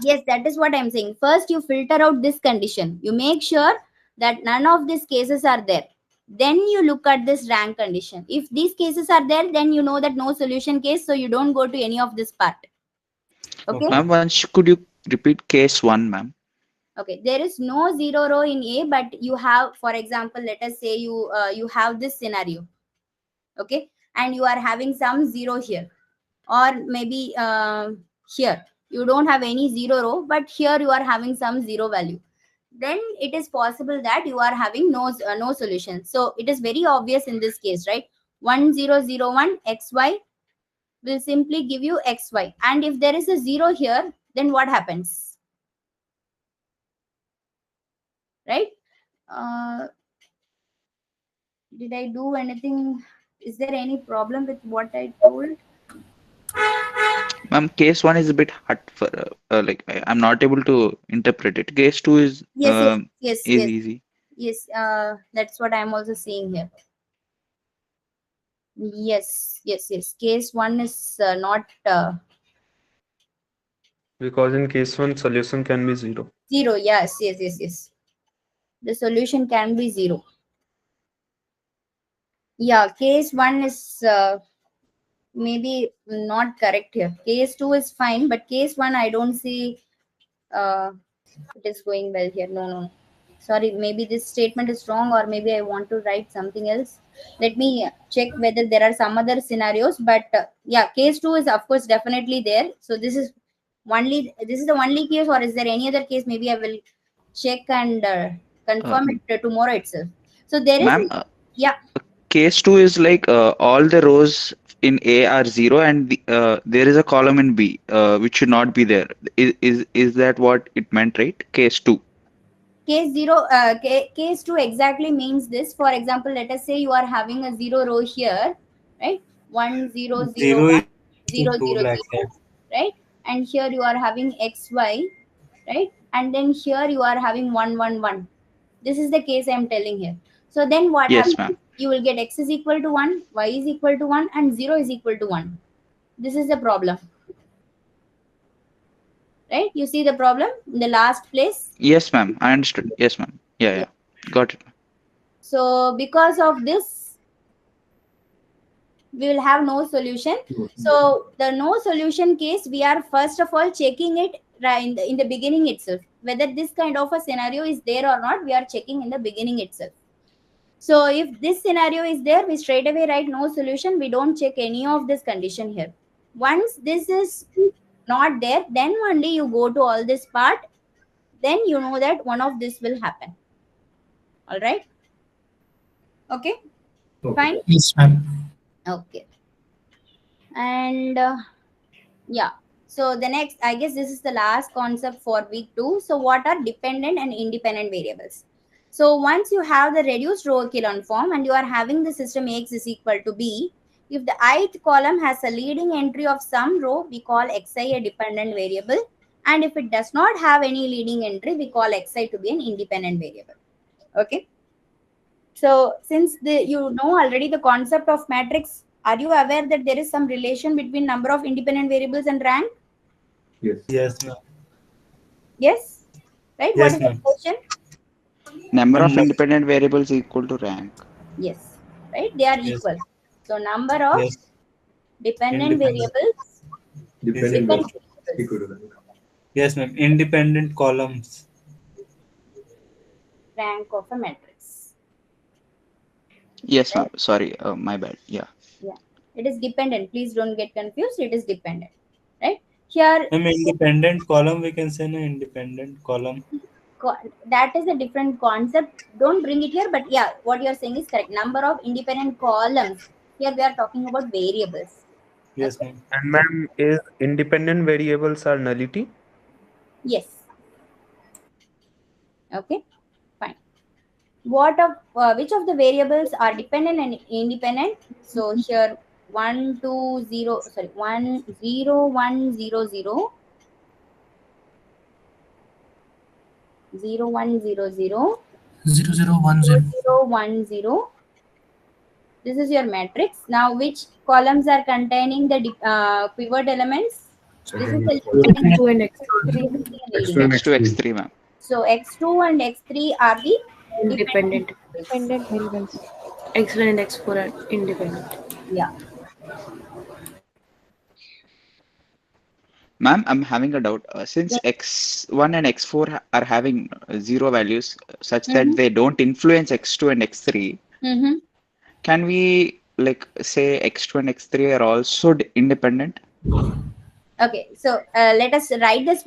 Yes, that is what I'm saying. First, you filter out this condition. You make sure that none of these cases are there. Then you look at this rank condition. If these cases are there, then you know that no solution case, so you don't go to any of this part. Okay. Ma'am, once could you repeat case 1, ma'am? Okay, there is no zero row in A, but you have, for example, let us say you have this scenario. Okay, and you are having some zero here, or maybe here you don't have any zero row, but here you are having some zero value. Then it is possible that you are having no solution. So it is very obvious in this case, right? 1001 xy will simply give you xy, and if there is a zero here, then what happens? Right? Did I do anything? Is there any problem with what I told? Ma'am, case 1 is a bit hard for like I'm not able to interpret it. Case 2 is Yes. easy. Yes, that's what I'm also seeing here. Yes. Case 1 is not Because in case 1, solution can be 0. zero. Yes. The solution can be 0. Yeah, case 1 is maybe not correct here. Case 2 is fine, but case 1 I don't see it is going well here. No. Sorry, maybe this statement is wrong, or maybe I want to write something else. Let me check whether there are some other scenarios. But yeah, case 2 is of course definitely there. So this is the only case, or is there any other case? Maybe I will check and confirm it tomorrow itself. So there is Ma'am, yeah. case 2 is like all the rows in A are 0 and there is a column in B which should not be there. Is that what it meant, right? Case 2. Case 0, case 2 exactly means this. For example, let us say you are having a 0 row here, right? 1 0 0 0 1 is 0 2 0 like 0, right? And here you are having xy, right? And then here you are having 1 1 1. This is the case I am telling here. So then what Yes, happens? ma'am. You will get x is equal to 1, y is equal to 1, and 0 is equal to 1. This is the problem, right? You see the problem in the last place. Yes, ma'am. I understood. Yes, ma'am. Yeah. Got it. So because of this, we will have no solution. So the no solution case, we are first of all checking it right in the beginning itself. Whether this kind of a scenario is there or not, we are checking in the beginning itself. So if this scenario is there, we straight away write no solution. We don't check any of this condition here. Once this is not there, then only you go to all this part. Then you know that one of this will happen. All right. Okay. Fine. Yes, ma'am. Okay. And yeah. So the next, I guess this is the last concept for week 2. So what are dependent and independent variables? So once you have the reduced row echelon form and you are having the system Ax is equal to B, if the ith column has a leading entry of some row, we call xi a dependent variable. And if it does not have any leading entry, we call xi to be an independent variable. Okay. So since you know already the concept of matrix, are you aware that there is some relation between number of independent variables and rank? Yes. Yes, ma'am. Yes? Right? What Yes, is the ma'am. relation? Number of independent variables equal to rank. Yes. Right? They are Yes. equal. So number of Yes. dependent Independent. variables. Dependent Dependent equal variables. to rank. Yes, ma'am. Independent columns. Rank of a matrix. Yes, ma'am. Right? Sorry, my bad. Yeah. Yeah. It is dependent. Please don't get confused. It is dependent. Right? Here, Ma'am, independent column, we can say no independent column. that is a different concept. Don't bring it here, but yeah, what you're saying is correct. Number of independent columns. Here we are talking about variables. Yes, Okay. ma'am. And ma'am, is independent variables are nullity? Yes. Okay. Fine. What of which of the variables are dependent and independent? So here 1 2 0 sorry 1 0 1 0 0 0 1 0 0 0010. 0 1 0. This is your matrix. Now which columns are containing the pivot elements? This is the leading X2 and this X3 is the leading. X2, X3, ma'am. So x2 and x3 are the independent. Dependent variables. X1 and X4 are independent. Yeah. Ma'am, I'm having a doubt. Since Yeah. X1 and X4 are having 0 values such that Mm-hmm. they don't influence X2 and X3, Mm-hmm. can we like say X2 and X3 are also independent? Okay, so let us write this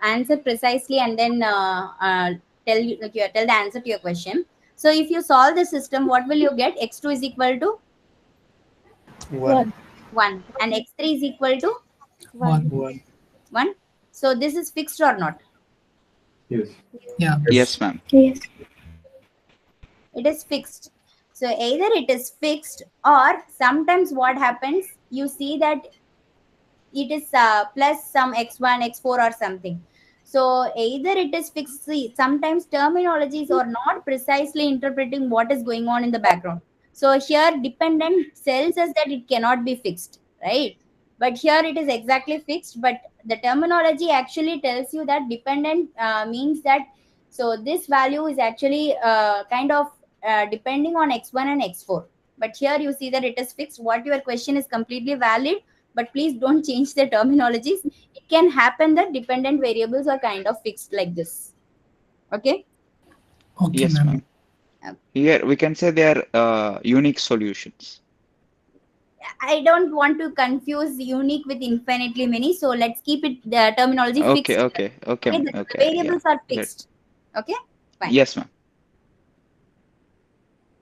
answer precisely and then tell the answer to your question. So if you solve the system, what will you get? X2 is equal to 1. 1 and x3 is equal to 1. 1. 1. So this is fixed or not? Yes. Yeah. Yes, ma'am. Yes. It is fixed. So either it is fixed or sometimes what happens, you see that it is plus some x1 x4 or something. So either it is fixed. See, sometimes terminologies are not precisely interpreting what is going on in the background. So here dependent tells us that it cannot be fixed, right? But here it is exactly fixed, but the terminology actually tells you that dependent means that so this value is actually kind of depending on x1 and x4. But here you see that it is fixed. What your question is completely valid, but please don't change the terminologies. It can happen that dependent variables are kind of fixed like this. Okay. Okay, Yes, ma'am. ma'am. Here we can say they are unique solutions. I don't want to confuse unique with infinitely many, so let's keep it the terminology fixed. Okay. The Okay. Yeah. variables are Let- fixed. Okay. Fine. Yes, ma'am.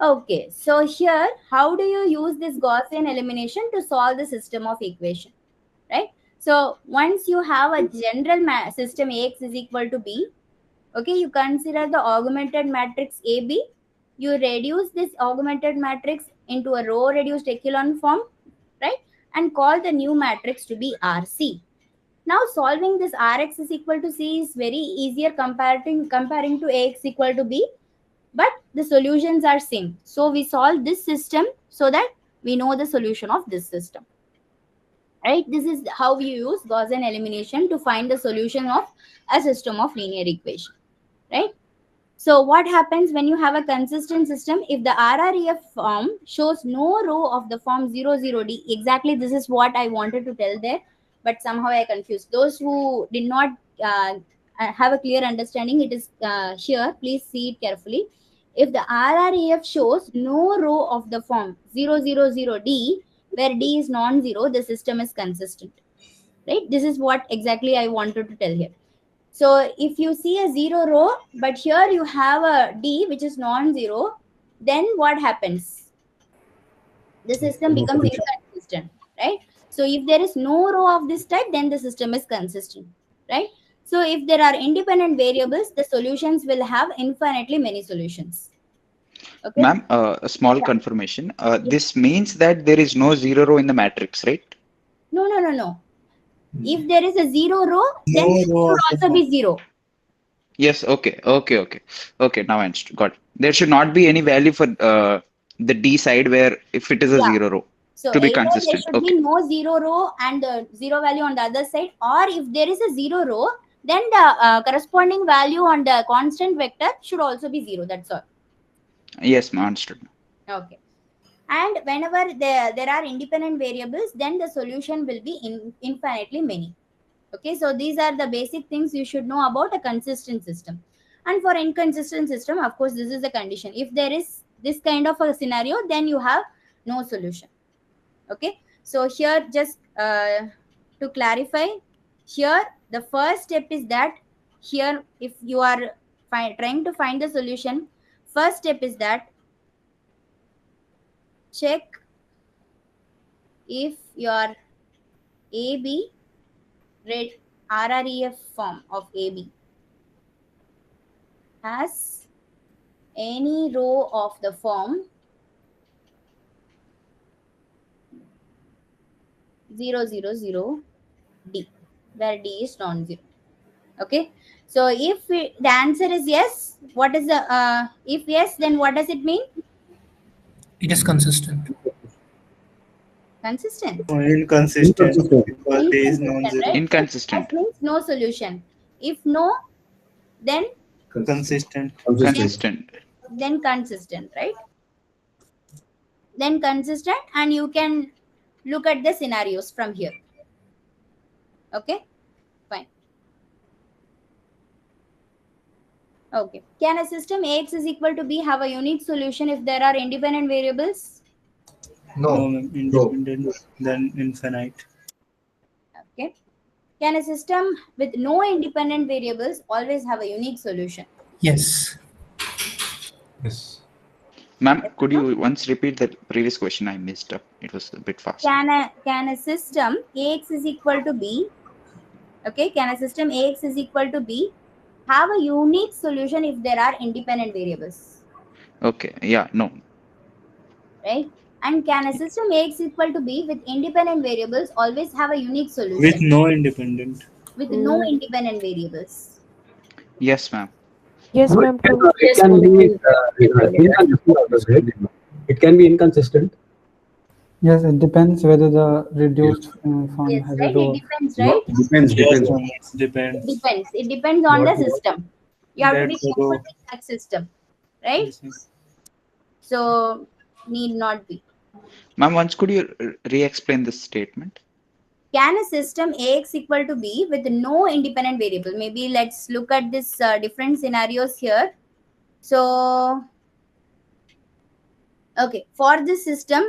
Okay, so here, how do you use this Gaussian elimination to solve the system of equation, right? So once you have a general system Ax is equal to B, okay, you consider the augmented matrix AB. You reduce this augmented matrix into a row reduced echelon form, right? And call the new matrix to be RC. Now solving this Rx is equal to C is very easier comparing to Ax equal to B, but the solutions are same. So we solve this system so that we know the solution of this system. Right? This is how we use Gaussian elimination to find the solution of a system of linear equation. Right? So what happens when you have a consistent system? If the RREF form shows no row of the form 00D, exactly this is what I wanted to tell there, but somehow I confused. Those who did not have a clear understanding, it is here. Please see it carefully. If the RREF shows no row of the form 000D, where D is non-zero, the system is consistent. Right? This is what exactly I wanted to tell here. So if you see a zero row, but here you have a D which is non-zero, then what happens? The system becomes inconsistent, right? So if there is no row of this type, then the system is consistent, right? So if there are independent variables, the solutions will have infinitely many solutions. Okay. Ma'am, a small Yeah. confirmation. This means that there is no zero row in the matrix, right? No. If there is a zero row, then No it row should of the also form. be zero. Yes. Okay. Now I understood. Got it. There should not be any value for the D side where if it is a Yeah. zero row So to be either there consistent. should Okay. be no zero row and the zero value on the other side, or if there is a zero row, then the corresponding value on the constant vector should also be zero. That's all. Yes, ma'am. Understood. Okay. And whenever there are independent variables, then the solution will be infinitely many. Okay, so these are the basic things you should know about a consistent system. And for inconsistent system, of course, this is the condition. If there is this kind of a scenario, then you have no solution. Okay, so here just to clarify, here the first step is that here if you are trying to find the solution, first step is that check if your AB RREF form of AB has any row of the form 000D, where D is non-zero. Okay, so if the answer is yes, what is the if yes, then what does it mean? It is consistent. Consistent. Inconsistent because there is Inconsistent, non-zero. right? Inconsistent. That means no solution. If no, then Consistent. then consistent, right? Then consistent, and you can look at the scenarios from here. Okay, fine. Okay, can a system Ax is equal to B have a unique solution if there are independent variables? No, ma'am. Independent than infinite. Okay, can a system with no independent variables always have a unique solution? Yes. Yes. Ma'am, could you once repeat the previous question? I missed up. It was a bit fast. Can a system Ax is equal to B, okay, can a system Ax is equal to B have a unique solution if there are independent variables? Okay. Yeah. No. Right? And can a system Ax equal to B with independent variables always have a unique solution? With no independent. With no independent variables? Yes, ma'am. Yes, ma'am. It can be inconsistent also, right? It can be inconsistent. Yes, it depends whether the reduced form Yes, has a right? row. It depends, right? Depends. Yes, ma'am. It depends. It depends on the system. You have to be That's the careful row. with that system, right? Yes, ma'am. So need not be. Ma'am, once could you re-explain this statement? Can a system Ax equal to B with no independent variable? Maybe let's look at this different scenarios here. So, okay, for this system,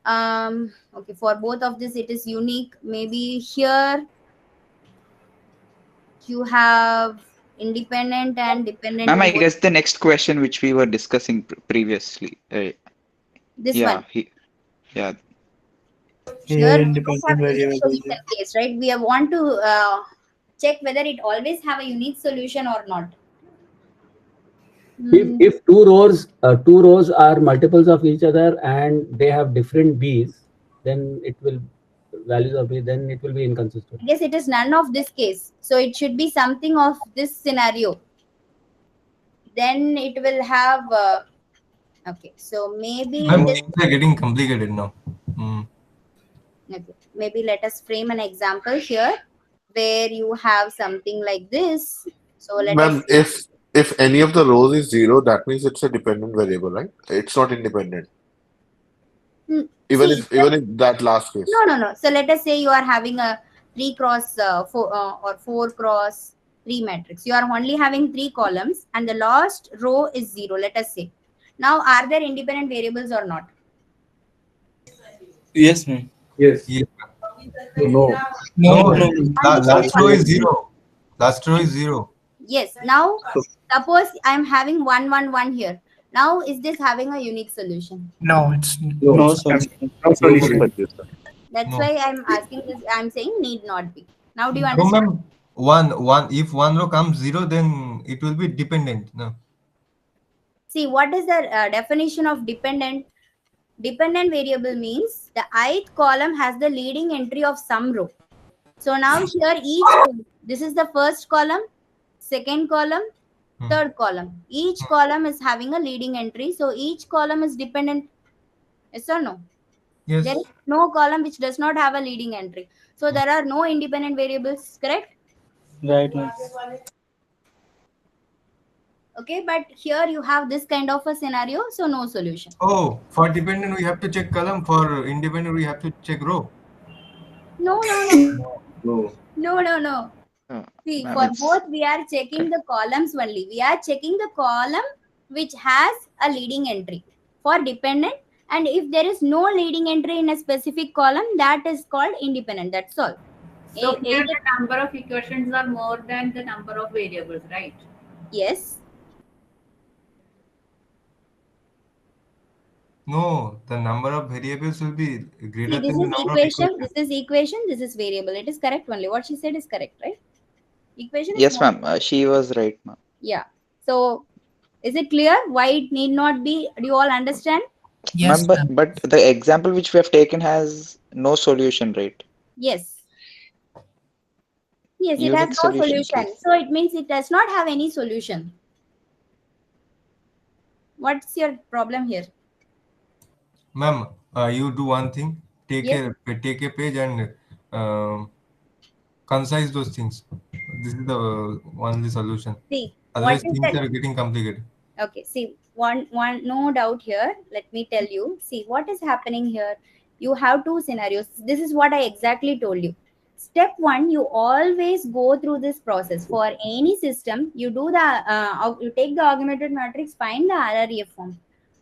okay, for both of this, it is unique. Maybe here you have Independent and dependent Ma'am, in I both. guess the next question which we were discussing previously. This Yeah, one. yeah. Here we don't independent have a unique variable. solution case, right? We want to check whether it always have a unique solution or not. If two rows are multiples of each other and they have different b's, then it will values of b, then it will be inconsistent. I guess it is none of this case. So it should be something of this scenario. Then it will have. Okay, so maybe Ma'am, this. things are getting complicated now. Okay, maybe let us frame an example here where you have something like this. So let us. Ma'am, if any of the rows is zero, that means it's a dependent variable, right? It's not independent. Even See, if that last case. No. So let us say you are having a 3 cross 4 or 4 cross 3 matrix. You are only having 3 columns and the last row is 0. Let us say. Now, are there independent variables or not? Yes, ma'am. Yes. Yeah. No. Last row is 0. Last row is 0. Yes. Now, suppose I am having 1, 1, 1 here. Now, is this having a unique solution? No, it's No solution. No solution for this. That's why I'm asking this. I'm saying need not be. Now, do you No, understand? ma'am. If one row comes 0, then it will be dependent. No. See, what is the definition of dependent? Dependent variable means the ith column has the leading entry of some row. So now here each row, this is the first column, second column, third column. Each column is having a leading entry. So each column is dependent. Yes or no? Yes. There is no column which does not have a leading entry. So there are no independent variables, correct? Right, ma'am. Okay, but here you have this kind of a scenario, so no solution. Oh, for dependent we have to check column. For independent we have to check row. No. See, Ma'am, for it's both we are checking the columns only. We are checking the column which has a leading entry for dependent. And if there is no leading entry in a specific column, that is called independent. That's all. So here the number of equations are more than the number of variables, right? Yes. No, the number of variables will be greater See, this than the is number of equation, equations. this is equation, this is variable. It is correct only. What she said is correct, right? Equation is yes, more. ma'am. She was right, ma'am. Yeah. So, is it clear why it need not be? Do you all understand? Ma'am, but the example which we have taken has no solution, right? Yes. Yes, it has Unique no solution solution. case. So, it means it does not have any solution. What's your problem here? Ma'am, you do one thing. Take Yes. a page and concise those things. This is the only solution. See, Otherwise, what is things that? are getting complicated. Okay, see, one, no doubt here. Let me tell you. See, what is happening here? You have two scenarios. This is what I exactly told you. Step one, you always go through this process. For any system, you do the, you take the augmented matrix, find the RREF form.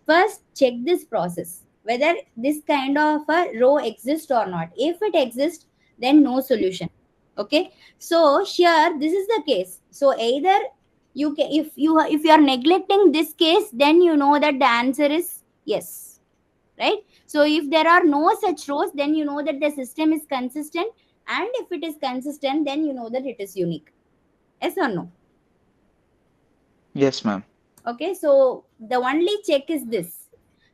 First, check this process, whether this kind of a row exists or not. If it exists, then no solution. Okay, so here, this is the case. So either you can, if you are neglecting this case, then you know that the answer is yes, right? So if there are no such rows, then you know that the system is consistent, and if it is consistent, then you know that it is unique. Yes or no? Yes, ma'am. Okay, so the only check is this.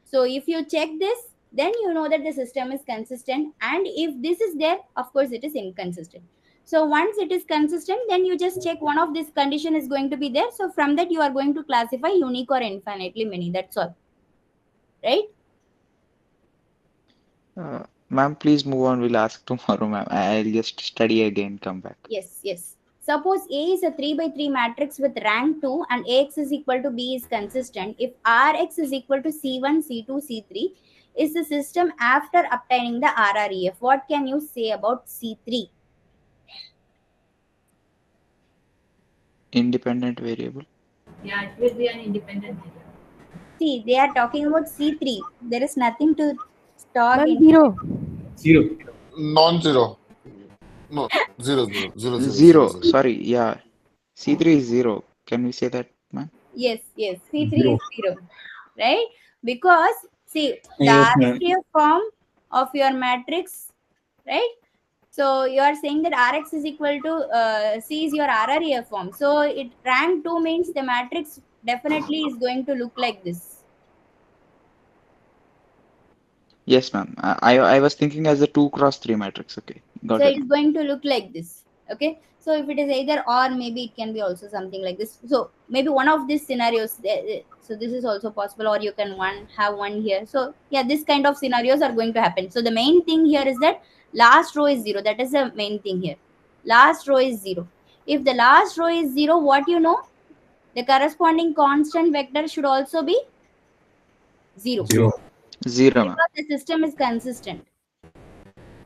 So if you check this, then you know that the system is consistent, and if this is there, of course it is inconsistent. So once it is consistent, then you just check one of this condition is going to be there. So from that you are going to classify unique or infinitely many. That's all. Right? Ma'am, please move on. We'll ask tomorrow, ma'am. I'll just study again, come back. Yes. Suppose A is a 3 by 3 matrix with rank 2 and Ax is equal to B is consistent. If Rx is equal to C1, C2, C3 is the system after obtaining the RREF. What can you say about C3? Independent variable. Yeah, it will be an independent variable. See, they are talking about C3. There is nothing to talk in. Zero. Non-zero. No, zero. Zero. Sorry, yeah. C3 is 0. Can we say that, ma'am? Yes, C3 is 0, right? Because see, the Yes, ma'am. RCF form of your matrix, right? So you are saying that Rx is equal to C is your RREF form. So it rank 2 means the matrix definitely is going to look like this. Yes, ma'am. I was thinking as a 2 cross 3 matrix. Okay, got So it, it's ma'am. going to look like this. Okay. So if it is either or, maybe it can be also something like this. So maybe one of these scenarios. So this is also possible, or you can have one here. So yeah, this kind of scenarios are going to happen. So the main thing here is that last row is 0. That is the main thing here. Last row is 0. If the last row is 0, what you know? The corresponding constant vector should also be 0. 0, ma'am. Because the system is consistent.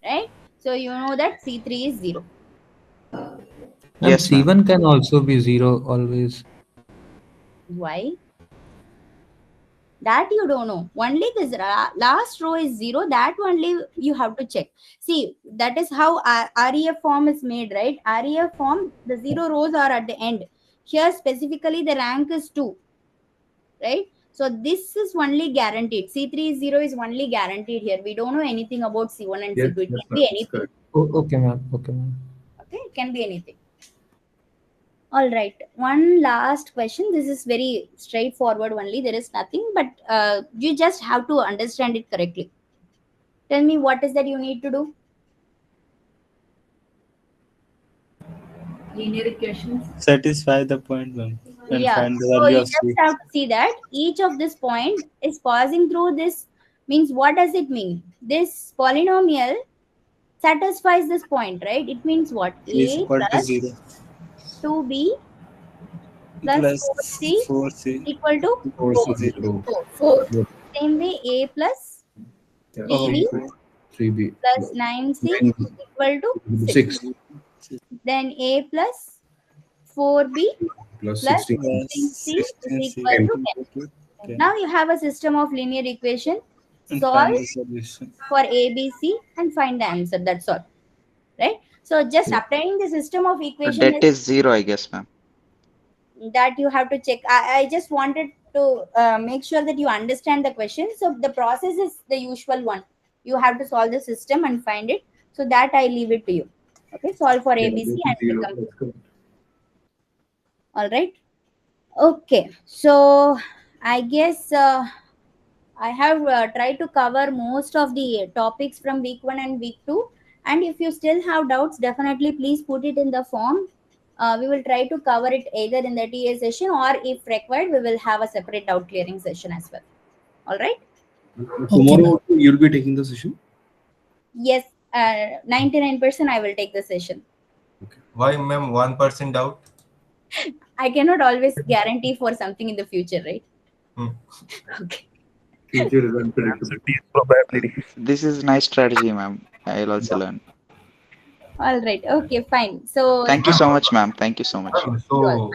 Right? So you know that C3 is 0. Ma'am, Yes, ma'am. C1 can also be 0 always. Why? That you don't know. Only this last row is 0. That only you have to check. See, that is how REF form is made, right? REF form, the 0 rows are at the end. Here specifically the rank is 2. Right? So this is only guaranteed. C3 is 0 is only guaranteed here. We don't know anything about C1 and Yes, C2. It yes, can ma'am. be It's anything. correct. Okay, ma'am. Okay, ma'am. Okay, it can be anything. All right, one last question. This is very straightforward only. There is nothing, but you just have to understand it correctly. Tell me what is that you need to do? Linear equations. Satisfy the point, ma'am, and Yeah, find the so value you of just C. have to see that each of this point is passing through this. Means what does it mean? This polynomial satisfies this point, right? It means what? Is A equal to plus 0 2B plus plus 4C 4C equal to 4 4. 0. 4. Same way A plus Yeah. Oh, 3B 3B plus 9C 9 equal to 6. 6 Then A plus 4B plus plus 16 plus 16C is 16C equal to 10. equal to 10. Now you have a system of linear equation. And Solve find the solution. for A, B, C and find the answer. That's all. Right? So just applying the system of equation Det is is 0, I guess, ma'am. that you have to check. I just wanted to make sure that you understand the question. So the process is the usual one. You have to solve the system and find it. So that I leave it to you. Okay, solve for Yeah, ABC this is and 0. become. That's correct. All right. Okay, so I guess I have tried to cover most of the topics from week 1 and week 2. And if you still have doubts, definitely please put it in the form. We will try to cover it either in the TA session, or if required, we will have a separate doubt clearing session as well. All right. Tomorrow also you'll be taking the session? Yes, 99% I will take the session. Why, ma'am, 1% doubt? I cannot always guarantee for something in the future, right? Okay. Future is unpredictable. This is nice strategy, ma'am. I'll also learn. All right. Okay, fine. So Thank you so much, ma'am. Thank you so much. So